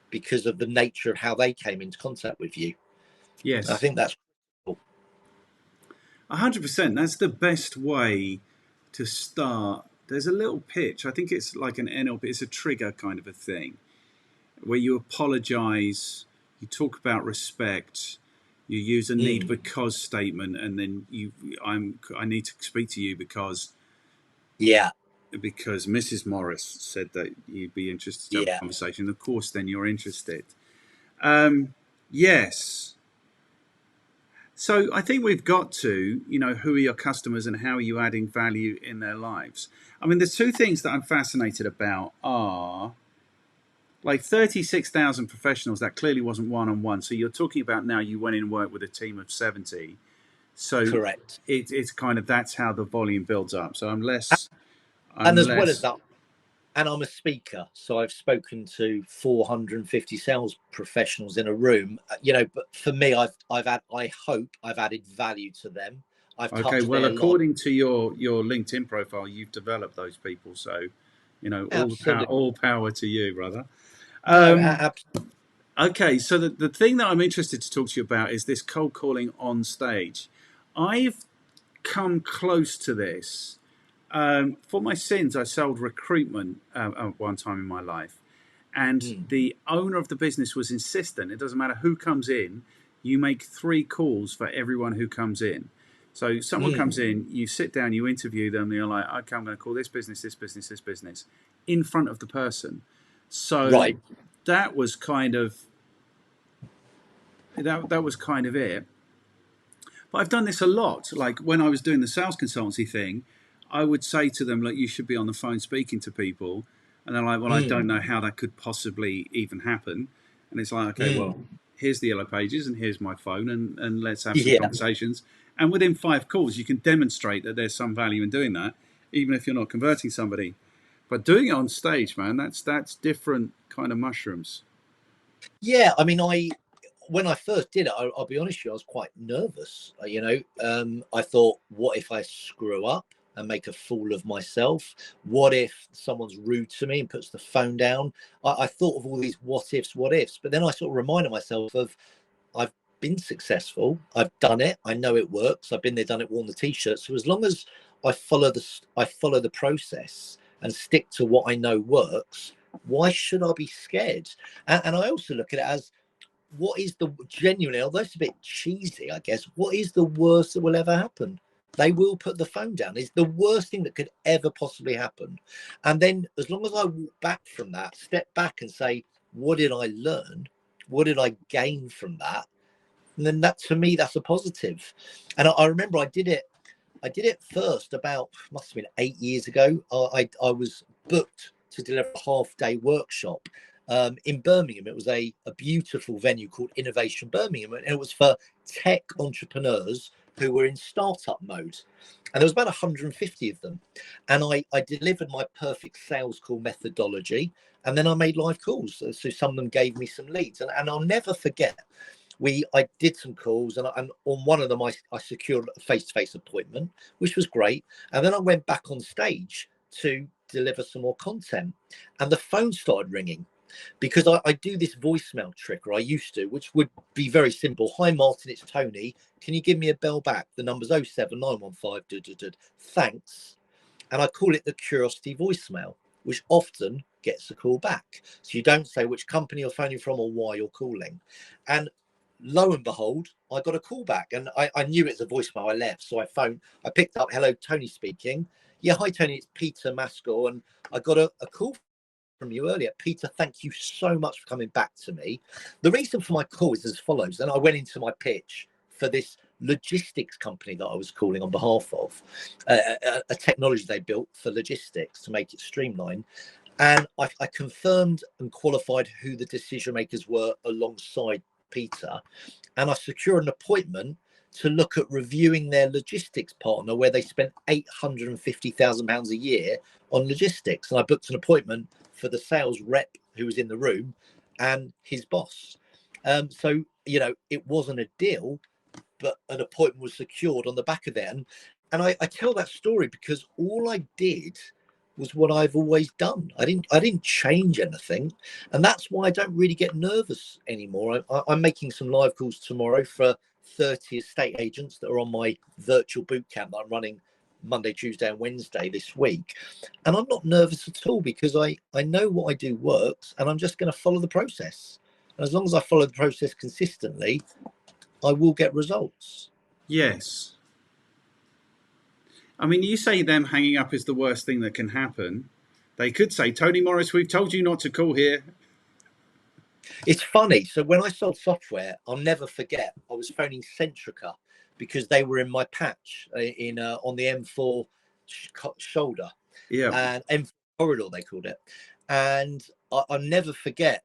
because of the nature of how they came into contact with you. I Yes. think that's cool. 100%. That's the best way to start. There's a little pitch. I think it's like an NLP. It's a trigger kind of a thing where you apologize, you talk about respect, you use a need because statement, and then I need to speak to you because Yeah. Mrs. Morris said that you'd be interested to have a Yeah. conversation. Of course, then you're interested. Yes. So I think we've got to, who are your customers and how are you adding value in their lives? I mean, there's two things that I'm fascinated about are like 36,000 professionals. That clearly wasn't one-on-one. So you're talking about now you went in and worked with a team of 70. So Correct. it's kind of, that's how the volume builds up. So And as well as that, and I'm a speaker, so I've spoken to 450 sales professionals in a room. But for me, I hope I've added value to them. I've Okay, touched well, their life. according to your LinkedIn profile, you've developed those people. So, Absolutely. all power to you, brother. No, Okay, so the thing that I'm interested to talk to you about is this cold calling on stage. I've come close to this. For my sins, I sold recruitment at one time in my life. And the owner of the business was insistent. It doesn't matter who comes in, you make 3 calls for everyone who comes in. So someone comes in, you sit down, you interview them, and you're like, okay, I'm going to call this business, this business, this business, in front of the person. So right. that was kind of that was kind of it. But I've done this a lot. Like when I was doing the sales consultancy thing, I would say to them, "Look, you should be on the phone speaking to people," and they're like, "Well, I don't know how that could possibly even happen." And it's like, "Okay, well, here's the yellow pages, and here's my phone, and let's have some Yeah. conversations." And within 5 calls, you can demonstrate that there's some value in doing that, even if you're not converting somebody. But doing it on stage, man, that's different kind of mushrooms. Yeah. I mean, when I first did it, I'll be honest with you, I was quite nervous. I thought, what if I screw up and make a fool of myself? What if someone's rude to me and puts the phone down? I thought of all these what ifs, but then I sort of reminded myself of I've been successful. I've done it. I know it works. I've been there, done it, worn the t-shirt. So as long as I follow the process and stick to what I know works, why should I be scared? And I also look at it as, what is the genuinely, although it's a bit cheesy, I guess, what is the worst that will ever happen? They will put the phone down. It's the worst thing that could ever possibly happen. And then as long as I walk back from that, step back and say, what did I learn? What did I gain from that? And then that, to me, that's a positive. And I remember I did it first about, must have been 8 years ago. I was booked to deliver a half-day workshop in Birmingham. It was a beautiful venue called Innovation Birmingham, and it was for tech entrepreneurs who were in startup mode. And there was about 150 of them. And I delivered my perfect sales call methodology, and then I made live calls. So some of them gave me some leads. And I'll never forget, I did some calls, and on one of them I secured a face-to-face appointment, which was great. And then I went back on stage to deliver some more content, and the phone started ringing, because I do this voicemail trick, or I used to, which would be very simple. Hi Martin, it's Tony. Can you give me a bell back? The number's 07915. Thanks. And I call it the curiosity voicemail, which often gets a call back. So you don't say which company you're phoning from or why you're calling. And lo and behold, I got a call back, and I knew it's a voicemail I left. So I picked up, hello, Tony speaking. Yeah, hi Tony, it's Peter Maskell, and I got a call from you earlier. Peter, thank you so much for coming back to me. The reason for my call is as follows. And I went into my pitch for this logistics company that I was calling on behalf of, a technology they built for logistics to make it streamlined. And I confirmed and qualified who the decision makers were alongside Peter. And I secured an appointment to look at reviewing their logistics partner, where they spent £850,000 a year on logistics. And I booked an appointment for the sales rep who was in the room and his boss. So, it wasn't a deal, but an appointment was secured on the back of it. I tell that story because all I did was what I've always done. I didn't change anything, and that's why I don't really get nervous anymore. I'm making some live calls tomorrow for 30 estate agents that are on my virtual boot camp that I'm running Monday, Tuesday, and Wednesday this week, and I'm not nervous at all because I know what I do works, and I'm just going to follow the process. And as long as I follow the process consistently, I will get results. Yes. I mean, you say them hanging up is the worst thing that can happen. They could say, Tony Morris, we've told you not to call here. It's funny. So when I sold software, I'll never forget. I was phoning Centrica because they were in my patch in on the M4 shoulder Yeah. and M4 corridor they called it. And I'll never forget.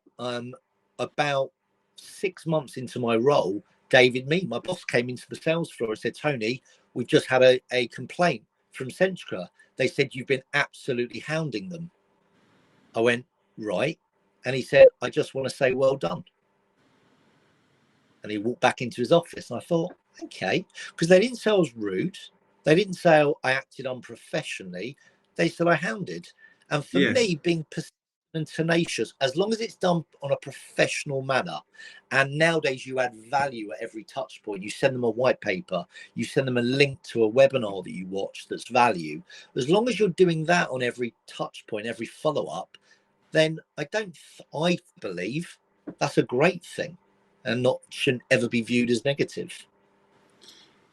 About 6 months into my role, David Mead, my boss, came into the sales floor and said, "Tony, we've just had a complaint from Centrica. They said you've been absolutely hounding them." I went, "Right." And he said, "I just want to say well done." And he walked back into his office. And I thought, okay, because they didn't say I was rude. They didn't say I acted unprofessionally. They said I hounded. And for Yes. me, being persistent and tenacious, as long as it's done on a professional manner, and nowadays you add value at every touch point. You send them a white paper, you send them a link to a webinar that you watch that's value. As long as you're doing that on every touch point, every follow-up, then I believe that's a great thing and not shouldn't ever be viewed as negative.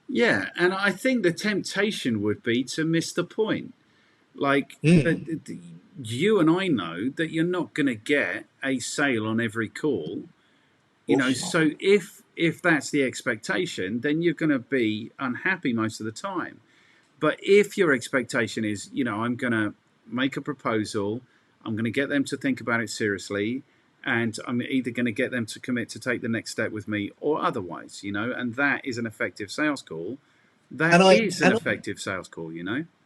Yeah. And I think the temptation would be to miss the point. Like, you and I know that you're not going to get a sale on every call. You know, Also, so if that's the expectation, then you're going to be unhappy most of the time. But if your expectation is, I'm going to make a proposal, I'm going to get them to think about it seriously, and I'm either going to get them to commit to take the next step with me or otherwise, and that is an effective sales call. That and I is an and effective sales call.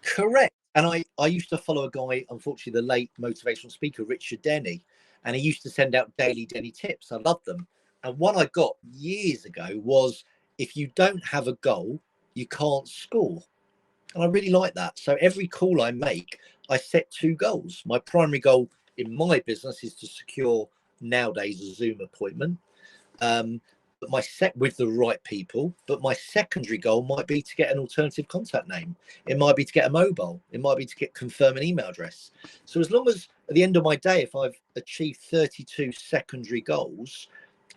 correct. And I used to follow a guy, unfortunately, the late motivational speaker Richard Denny, and he used to send out daily Denny tips. I loved them. And one I got years ago was, if you don't have a goal, you can't score. And I really like that. So every call I make, I set 2 goals. My primary goal in my business is to secure nowadays a Zoom appointment. But with the right people. But my secondary goal might be to get an alternative contact name. It might be to get a mobile. It might be to confirm an email address. So as long as at the end of my day, if I've achieved 32 secondary goals,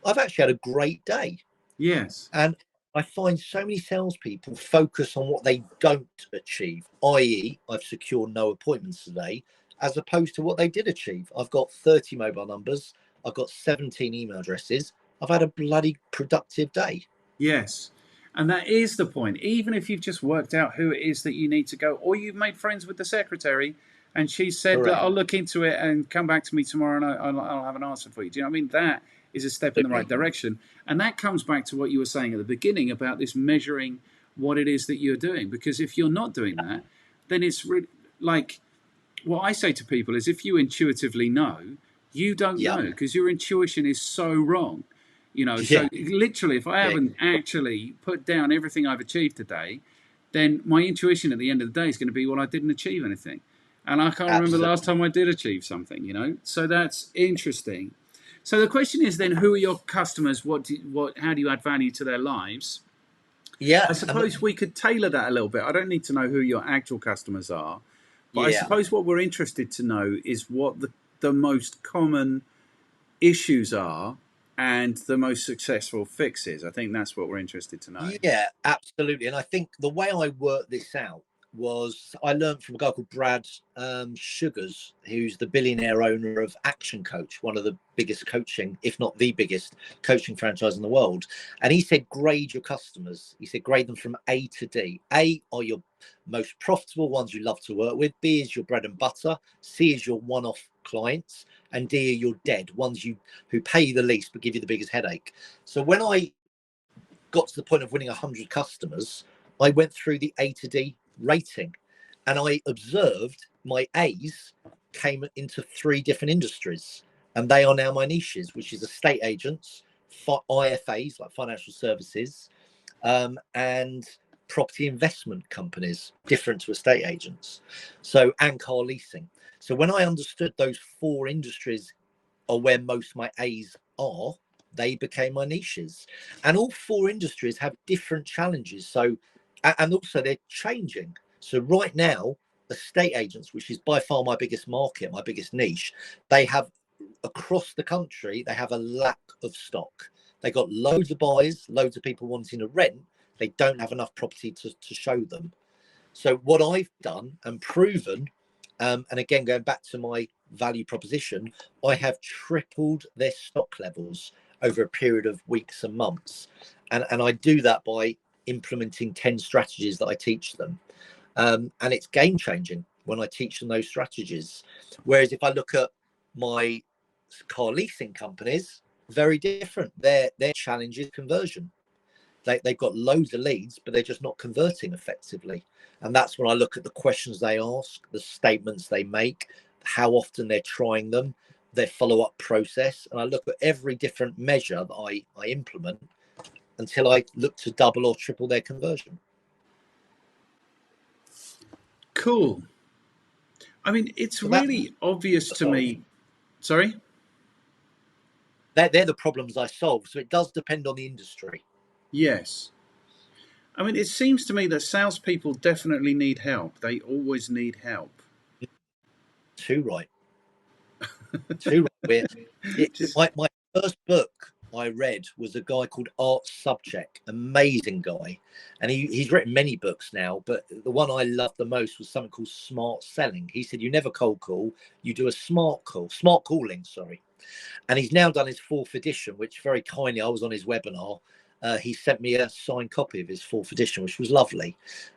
I've actually had a great day. Yes. And I find so many salespeople focus on what they don't achieve, i.e., I've secured no appointments today, as opposed to what they did achieve. I've got 30 mobile numbers, I've got 17 email addresses, I've had a bloody productive day. Yes. And that is the point. Even if you've just worked out who it is that you need to go, or you've made friends with the secretary and she said, Correct. I'll look into it and come back to me tomorrow and I'll have an answer for you. Do you know what I mean? That is a step in the right direction. And that comes back to what you were saying at the beginning about this measuring what it is that you're doing. Because if you're not doing that, then it's like what I say to people is if you intuitively know, you don't Yeah. know because your intuition is so wrong. So Yeah. literally, if I Yeah. haven't actually put down everything I've achieved today, then my intuition at the end of the day is going to be, well, I didn't achieve anything. And I can't remember the Absolutely. last time I did achieve something. So that's interesting. So the question is then, who are your customers? How do you add value to their lives? Yeah. I suppose we could tailor that a little bit. I don't need to know who your actual customers are, but I Yeah. suppose what we're interested to know is what the most common issues are and the most successful fixes. I think that's what we're interested to know. Yeah, absolutely. And I think the way I worked this out was I learned from a guy called Brad Sugars, who's the billionaire owner of Action Coach, one of the biggest coaching, if not the biggest coaching franchise in the world. And he said, grade your customers. He said, grade them from A to D. A are your most profitable ones you love to work with. B is your bread and butter. C is your one-off clients. And D are your dead ones who pay you the least but give you the biggest headache. So when I got to the point of winning 100 customers, I went through the A to D rating and I observed my A's came into 3 different industries. And they are now my niches, which is estate agents, IFAs, like financial services, and property investment companies, different to estate agents, so, and car leasing. So when I understood those 4 industries are where most of my A's are, they became my niches. And all 4 industries have different challenges. So, and also they're changing. So right now, estate agents, which is by far my biggest market, my biggest niche, they have, across the country, they have a lack of stock. They got loads of buyers, loads of people wanting to rent. They don't have enough property to show them. So what I've done and proven, and again, going back to my value proposition, I have tripled their stock levels over a period of weeks and months. And I do that by implementing 10 strategies that I teach them. And it's game changing when I teach them those strategies. Whereas if I look at my car leasing companies, very different. Their challenge is conversion. They've got loads of leads, but they're just not converting effectively. And that's when I look at the questions they ask, the statements they make, how often they're trying them, their follow-up process. And I look at every different measure that I implement until I look to double or triple their conversion. Cool. I mean, it's So really obvious to me. Sorry? They're the problems I solve. So it does depend on the industry. Yes. I mean, it seems to me that salespeople definitely need help. They always need help. Too right. Too right. My first book I read was a guy called Art Subject, amazing guy. And he's written many books now, but the one I loved the most was something called Smart Selling. He said, you never cold call, you do a smart calling, sorry. And he's now done his 4th edition, which very kindly, I was on his webinar. He sent me a signed copy of his 4th edition, which was lovely.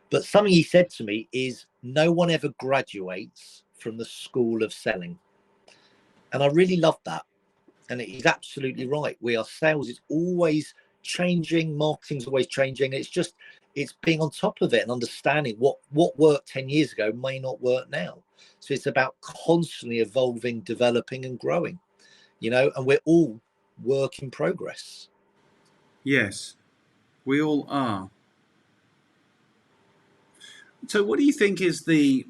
But something he said to me is, no one ever graduates from the school of selling. And I really love that. And he's absolutely right. Sales is always changing. Marketing's always changing. It's being on top of it and understanding what worked 10 years ago may not work now. So it's about constantly evolving, developing and growing, and we're all work in progress. Yes, we all are. So what do you think is the,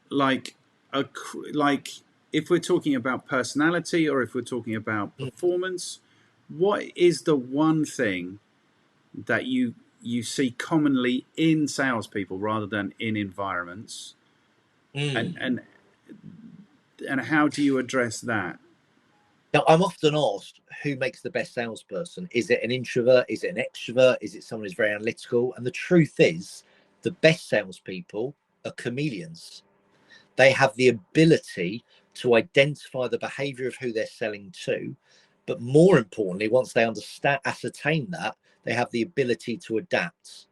like if we're talking about personality or if we're talking about performance, what is the one thing that you see commonly in salespeople rather than in environments, and how do you address that? Now, I'm often asked, who makes the best salesperson? Is it an introvert? Is it an extrovert? Is it someone who's very analytical? And the truth is, the best salespeople are chameleons. They have the ability to identify the behavior of who they're selling to. But more importantly, once they ascertain that, they have the ability to adapt.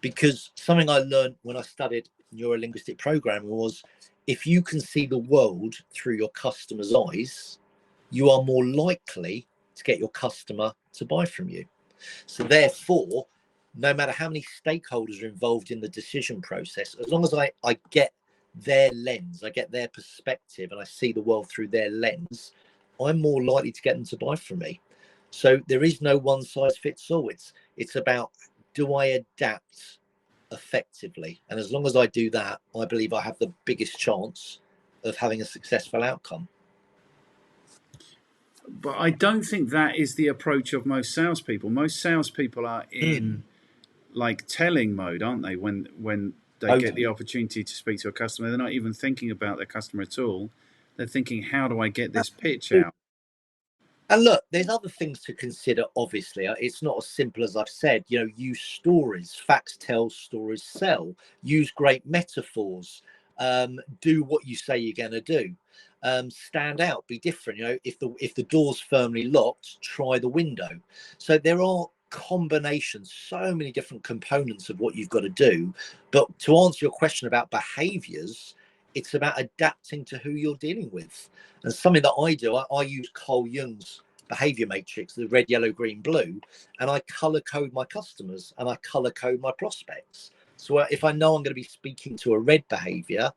Because something I learned when I studied neuro-linguistic programming was, if you can see the world through your customer's eyes, you are more likely to get your customer to buy from you. So therefore, no matter how many stakeholders are involved in the decision process, as long as I get their lens, I get their perspective, and I see the world through their lens, I'm more likely to get them to buy from me. So there is no one size fits all. It's about, do I adapt effectively? And as long as I do that, I believe I have the biggest chance of having a successful outcome. But I don't think that is the approach of most salespeople. Most salespeople are in like telling mode, aren't they? When they get the opportunity to speak to a customer, they're not even thinking about their customer at all. They're thinking, how do I get this pitch out? And look, there's other things to consider, obviously. It's not as simple as I've said. Use stories. Facts tell, stories sell. Use great metaphors. Do what you say you're going to do. Stand out, be different. If the door's firmly locked, try the window. So there are combinations, so many different components of what you've got to do. But to answer your question about behaviors, it's about adapting to who you're dealing with. And something that I do, I use Carl Jung's behavior matrix, the red, yellow, green, blue, and I color code my customers and I color code my prospects. So if I know I'm going to be speaking to a red behavior,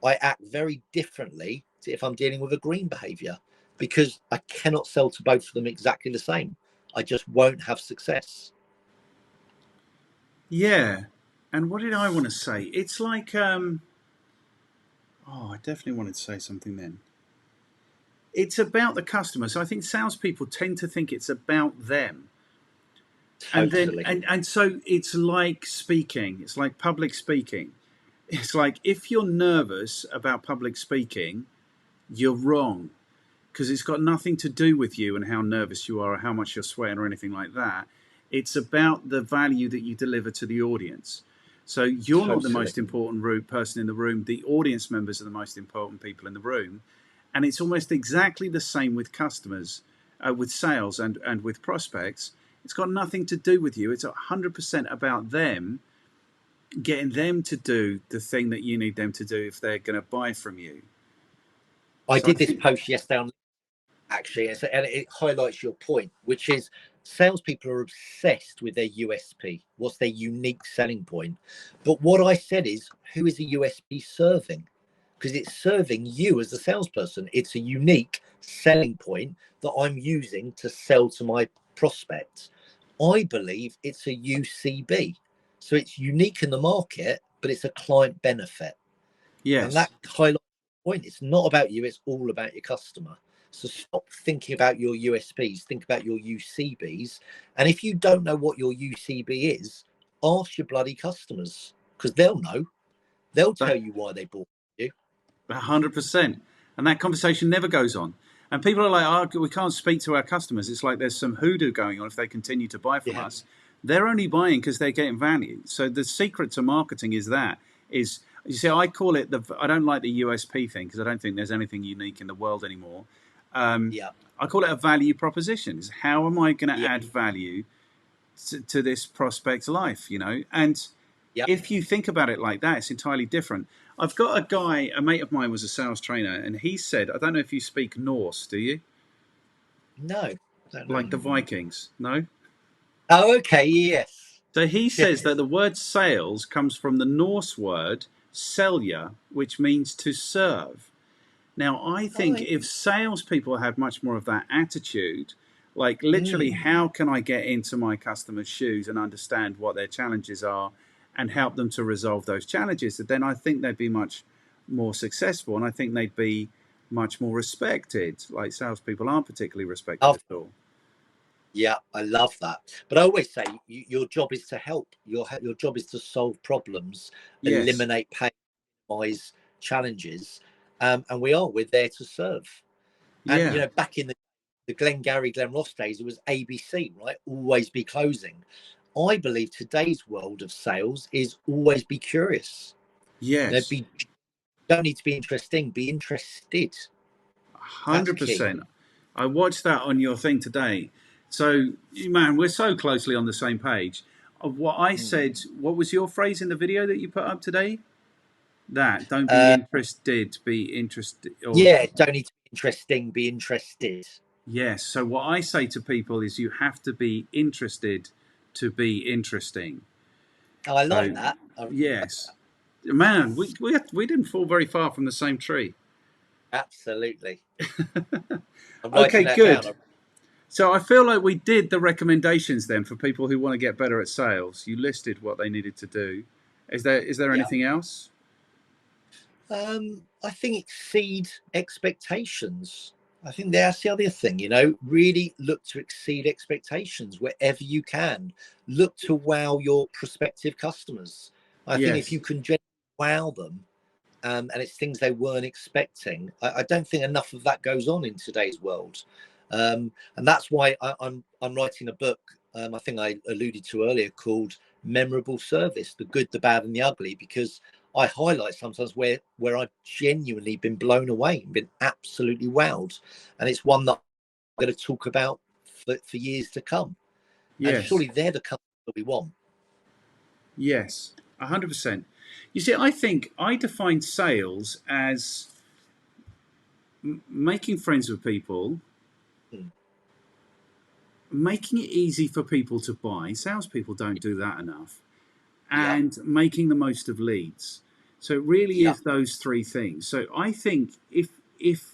I act very differently to if I'm dealing with a green behavior, because I cannot sell to both of them exactly the same. I just won't have success. Yeah. And what did I want to say? It's like, oh, I definitely wanted to say something then. It's about the customer. So I think salespeople tend to think it's about them. And then, Totally. and so it's like speaking, it's like public speaking. It's like if you're nervous about public speaking, you're wrong because it's got nothing to do with you and how nervous you are or how much you're sweating or anything like that. It's about the value that you deliver to the audience. So you're not the Totally. most important person in the room. The audience members are the most important people in the room. And it's almost exactly the same with customers, with sales and with prospects. It's got nothing to do with you. It's 100% about them, getting them to do the thing that you need them to do if they're going to buy from you. I So I did this think, post yesterday, actually, and it highlights your point, which is salespeople are obsessed with their USP. What's their unique selling point? But what I said is, who is the USP serving? Because it's serving you as a salesperson. It's a unique selling point that I'm using to sell to my prospects. I believe it's a UCB. So it's unique in the market, but it's a client benefit. And yes, that highlights the point. It's not about you, it's all about your customer. So stop thinking about your USPs, think about your UCBs. And if you don't know what your UCB is, ask your bloody customers because they'll know. They'll tell you why they bought you. 100%. And that conversation never goes on. And people are like, oh, we can't speak to our customers. It's like there's some hoodoo going on if they continue to buy from Yeah. us. They're only buying because they're getting value. So the secret to marketing is you see, I call it I don't like the USP thing because I don't think there's anything unique in the world anymore. Yeah. I call it a value proposition. Is how am I going to Yeah. add value to this prospect's life, And Yeah. if you think about it like that, it's entirely different. I've got a mate of mine was a sales trainer, and he said, I don't know if you speak Norse, do you? No. I don't Like the know. Vikings, no? Oh, okay. Yes. So he says that Yes. the word sales comes from the Norse word selja, which means to serve. Now, I think Oh, if salespeople had much more of that attitude, like literally, mm, how can I get into my customers' shoes and understand what their challenges are and help them to resolve those challenges, then I think they'd be much more successful and I think they'd be much more respected. Like salespeople aren't particularly respected love, at all. yeah, I love that. But I always say your job is to help. Your job is to solve problems, Yes. eliminate pain, minimize challenges, and we're there to serve. And Yeah. back in the Glengarry Glen Ross days, it was ABC, right? Always be closing. I believe today's world of sales is always be curious. Yes. Don't need to be interesting, be interested. That's key. 100%. I watched that on your thing today. So, man, we're so closely on the same page. Of what I Mm. said, what was your phrase in the video that you put up today? That don't be Uh, interested, be interested. Or yeah, don't need to be interesting, be interested. yes. So what I say to people is you have to be interested to be interesting. Oh, I like So that. yes, man, we didn't fall very far from the same tree. Absolutely. I'm Okay, writing that down. good. So I feel like we did the recommendations then for people who want to get better at sales. You listed what they needed to do. Is there Yeah. anything else? I think exceed expectations. I think that's the other thing, really look to exceed expectations wherever you can. Look to wow your prospective customers. I think if Yes. you can genuinely wow them, and it's things they weren't expecting, I don't think enough of that goes on in today's world. And that's why I'm writing a book. I think I alluded to earlier called Memorable Service: The Good, the Bad, and the Ugly, because I highlight sometimes where I've genuinely been blown away and been absolutely wowed, and it's one that I'm going to talk about for years to come. And Yes. surely they're the customers that we want. Yes. 100%. You see, I think I define sales as making friends with people, Mm. making it easy for people to buy. Salespeople don't do that enough. Yeah, And making the most of leads. So it really yeah, is those three things. So I think if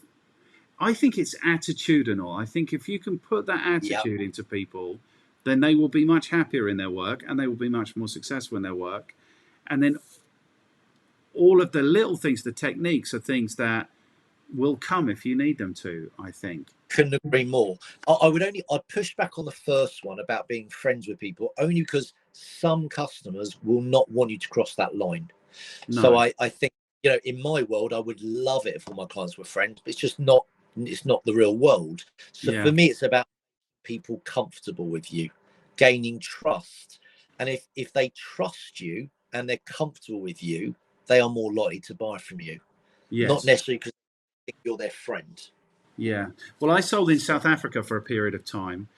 I think it's attitudinal. I think if you can put that yeah, attitude into people, then they will be much happier in their work and they will be much more successful in their work. And then all of the little things, the techniques, are things that will come if you need them to, I think. Couldn't agree more. I'd push back on the first one about being friends with people, only because some customers will not want you to cross that line. So No. I think, in my world, I would love it if all my clients were friends, but it's not the real world. So Yeah. for me, it's about people comfortable with you, gaining trust. And if they trust you and they're comfortable with you, they are more likely to buy from you. Not Yes. necessarily because they think you're their friend. Yeah. Well, I sold in So, South Africa for a period of time.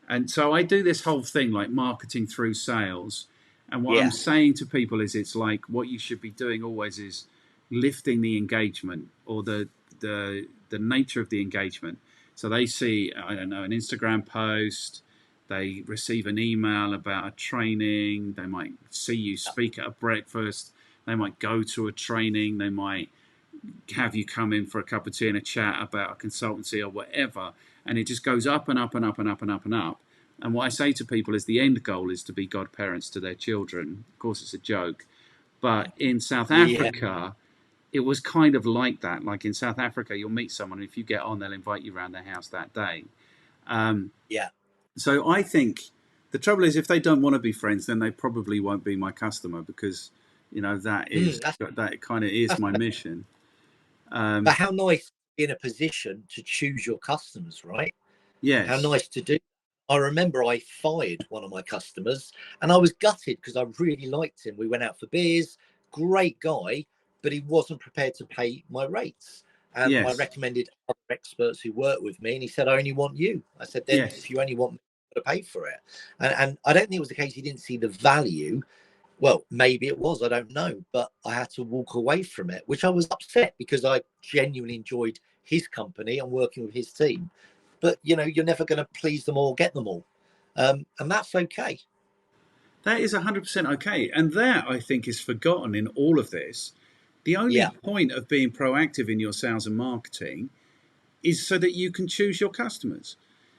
And so I do this whole thing like marketing through sales. And what I'm yeah. saying to people is it's like what you should be doing always is lifting the engagement or the nature of the engagement. So they see, I don't know, an Instagram post, they receive an email about a training, they might see you speak at a breakfast, they might go to a training, they might have you come in for a cup of tea and a chat about a consultancy or whatever, and it just goes up and up and up and up and up and up. And what I say to people is the end goal is to be godparents to their children. Of course, it's a joke, but in South Yeah. Africa, it was kind of like that. Like in South Africa, you'll meet someone, and if you get on, they'll invite you around their house that day. Yeah. So I think the trouble is, if they don't want to be friends, then they probably won't be my customer because that kind of is That's my mission. But how nice to be in a position to choose your customers, right? How Yes, nice to do. I remember I fired one of my customers and I was gutted because I really liked him. We went out for beers, great guy, but he wasn't prepared to pay my rates. And I yes, recommended other experts who work with me, and he said, I only want you. I said, then yes. if you only want me, you've got to pay for it. And I don't think it was the case he didn't see the value. Well, maybe it was, I don't know, but I had to walk away from it, which I was upset because I genuinely enjoyed his company and working with his team. But you're never going to please them all, get them all, and that's okay. That is 100% okay. And that, I think, is forgotten in all of this. The only Yeah, point of being proactive in your sales and marketing is so that you can choose your customers.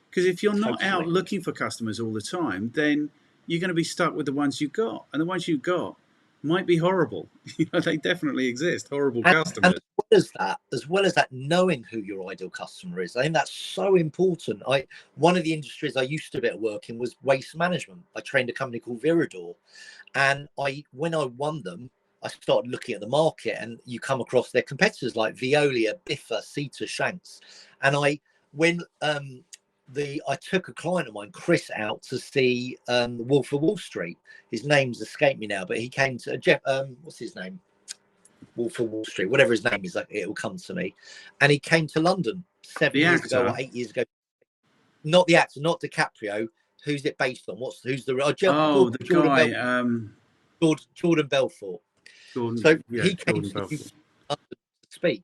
Because if you're not out totally. looking for customers all the time, then you're going to be stuck with the ones you've got. And the ones you've got might be horrible. They definitely exist, horrible And customers. as well as that, knowing who your ideal customer is, I think that's so important. One of the industries I used to be at work in was waste management. I trained a company called Viridor, and when I won them, I started looking at the market, and you come across their competitors like Veolia, Biffa, Sita, Shanks, and when I took a client of mine, Chris, out to see Wolf of Wall Street. His name's escaped me now, but he came to Jeff. What's his name? Wolf of Wall Street, whatever his name is, it will come to me. And he came to London seven The years ago or actor, 8 years ago. Not the actor, not DiCaprio. Who's it based on? Who's the oh, the Jordan guy, Jordan Belfort. So Jordan, yeah, he came Jordan to the Belfort. UK to speak,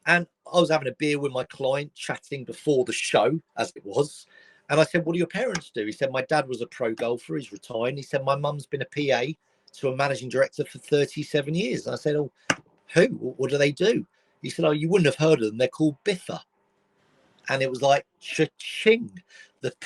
and I was having a beer with my client, chatting before the show, as it was. And I said, "What do your parents do?" He said, "My dad was a pro golfer. He's retired." And he said, "My mum's been a PA to a managing director for 37 years." And I said, "Oh, who? What do they do?" He said, "Oh, you wouldn't have heard of them. They're called Biffa." And it was like cha-ching.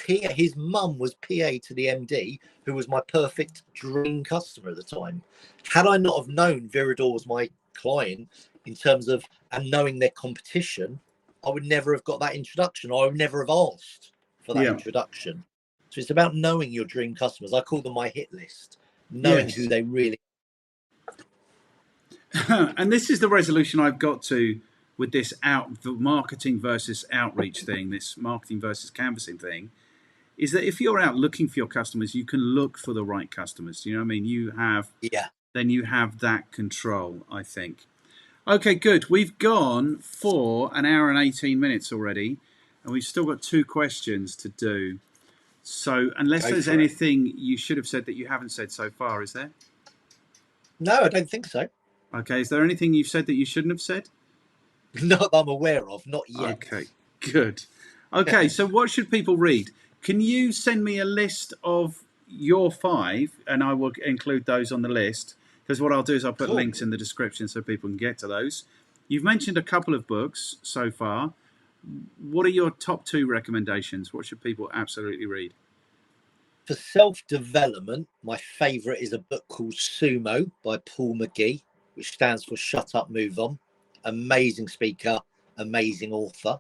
His mum was PA to the MD, who was my perfect dream customer at the time. Had I not have known Viridor was my client in terms of and knowing their competition, I would never have got that introduction. I would never have asked for that Yeah, introduction. So it's about knowing your dream customers. I call them my hit list, knowing who yes. they really. And this is the resolution I've got to with this marketing versus outreach thing, this marketing versus canvassing thing, is that if you're out looking for your customers, you can look for the right customers. You know what I mean? Yeah. Then you have that control, I think. Okay, good. We've gone for an hour and 18 minutes already, and we've still got 2 questions to do. So, unless Go there's for it. anything you should have said that you haven't said so far, is there? No, I don't think so. Okay, is there anything you've said that you shouldn't have said? Not that I'm aware of, not yet. Okay, good. Okay, so what should people read? Can you send me a list of your 5, and I will include those on the list? Because what I'll do is I'll put Cool. links in the description so people can get to those. You've mentioned a couple of books so far. What are your top 2 recommendations? What should people absolutely read? For self-development, my favorite is a book called Sumo by Paul McGee, which stands for Shut Up, Move On. Amazing speaker, amazing author.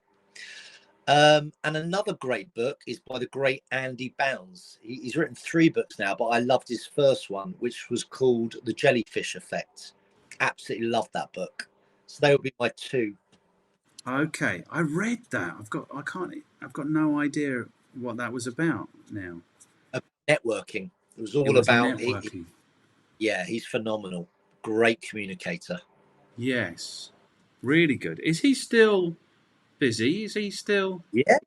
And another great book is by the great Andy Bounds. He's written 3 books now, but I loved his first one, which was called The Jellyfish Effect. Absolutely loved that book. So they would be my 2. Okay, I read that. I've got no idea what that was about now. Networking. It was It all was about networking. yeah, he's phenomenal. Great communicator. Yes, really good. Is he still busy? Is he still? Yeah.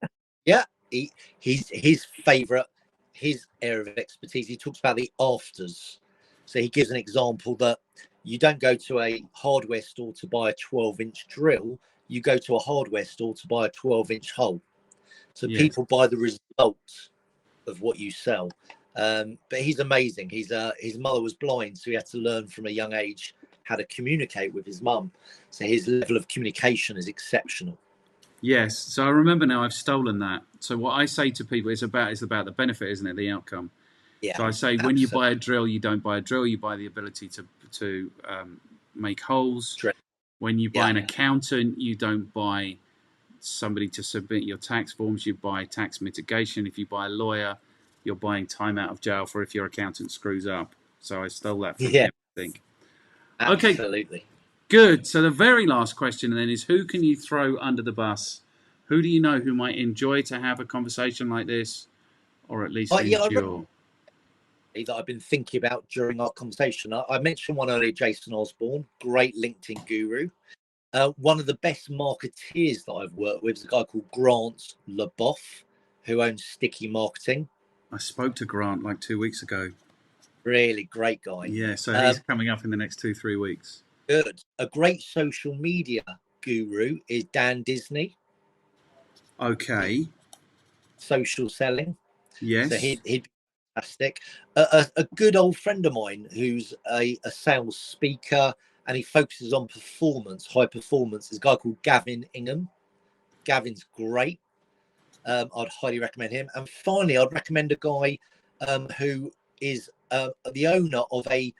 Yeah. He's his favorite, his area of expertise. He talks about the afters. So he gives an example that you don't go to a hardware store to buy a 12-inch drill. You go to a hardware store to buy a 12-inch hole. So Yes. people buy the result of what you sell. But he's amazing. His mother was blind, so he had to learn from a young age how to communicate with his mum. So his level of communication is exceptional. Yes. So I remember now. I've stolen that. So what I say to people is about the benefit, isn't it? The outcome. Yeah, So I say when you buy a drill, you don't buy a drill. You buy the ability to make holes. When you buy an accountant, you don't buy somebody to submit your tax forms. You buy tax mitigation. If you buy a lawyer, you're buying time out of jail for if your accountant screws up. So I stole that from him, I think. Absolutely. Okay, good. So the very last question then is, who can you throw under the bus? Who do you know who might enjoy to have a conversation like this, or at least endure? That I've been thinking about during our conversation. I mentioned one earlier, Jason Osborne, great LinkedIn guru. One of the best marketeers that I've worked with is a guy called Grant LeBoff, who owns Sticky Marketing. I spoke to Grant like 2 weeks ago. Really great guy. Yeah, so he's coming up in the next 2-3 weeks. Good. A great social media guru is Dan Disney. Okay. Social selling. Yes. So he'd be fantastic. A good old friend of mine who's a sales speaker and he focuses on performance, high performance, is a guy called Gavin Ingham. Gavin's great. I'd highly recommend him. And finally, I'd recommend a guy who is the owner of a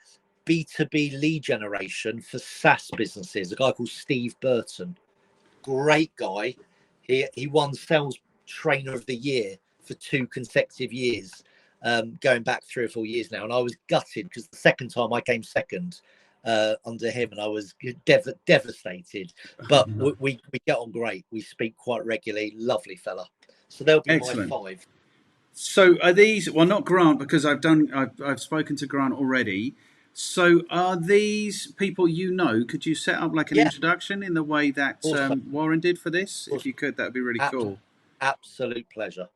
B2B lead generation for SaaS businesses, a guy called Steve Burton. Great guy. He won Sales Trainer of the Year for 2 consecutive years, going back 3 or 4 years now. And I was gutted because the second time I came second under him and I was devastated. But we get on great. We speak quite regularly. Lovely fella. So they'll be my 5. So are these, well, not Grant, because I've spoken to Grant already. So are these people you know? Could you set up like an introduction in the way that Warren did for this? If you could, that would be really cool. Absolute pleasure.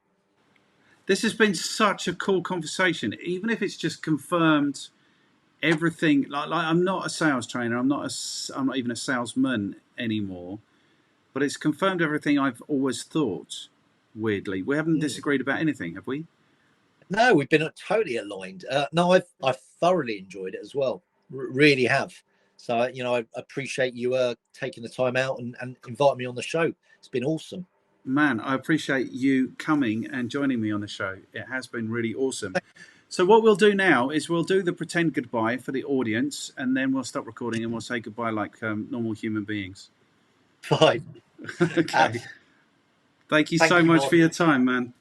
This has been such a cool conversation, even if it's just confirmed everything. Like I'm not a sales trainer. I'm not even a salesman anymore. But it's confirmed everything I've always thought. Weirdly, we haven't disagreed about anything, have we? No, we've been totally aligned. No, I've thoroughly enjoyed it as well. Really have. So I appreciate you taking the time out and inviting me on the show. It's been awesome. Man, I appreciate you coming and joining me on the show. It has been really awesome. So what we'll do now is we'll do the pretend goodbye for the audience, and then we'll stop recording and we'll say goodbye like normal human beings. Fine. Okay. Thank you so much for your time, man.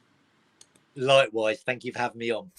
Likewise. Thank you for having me on.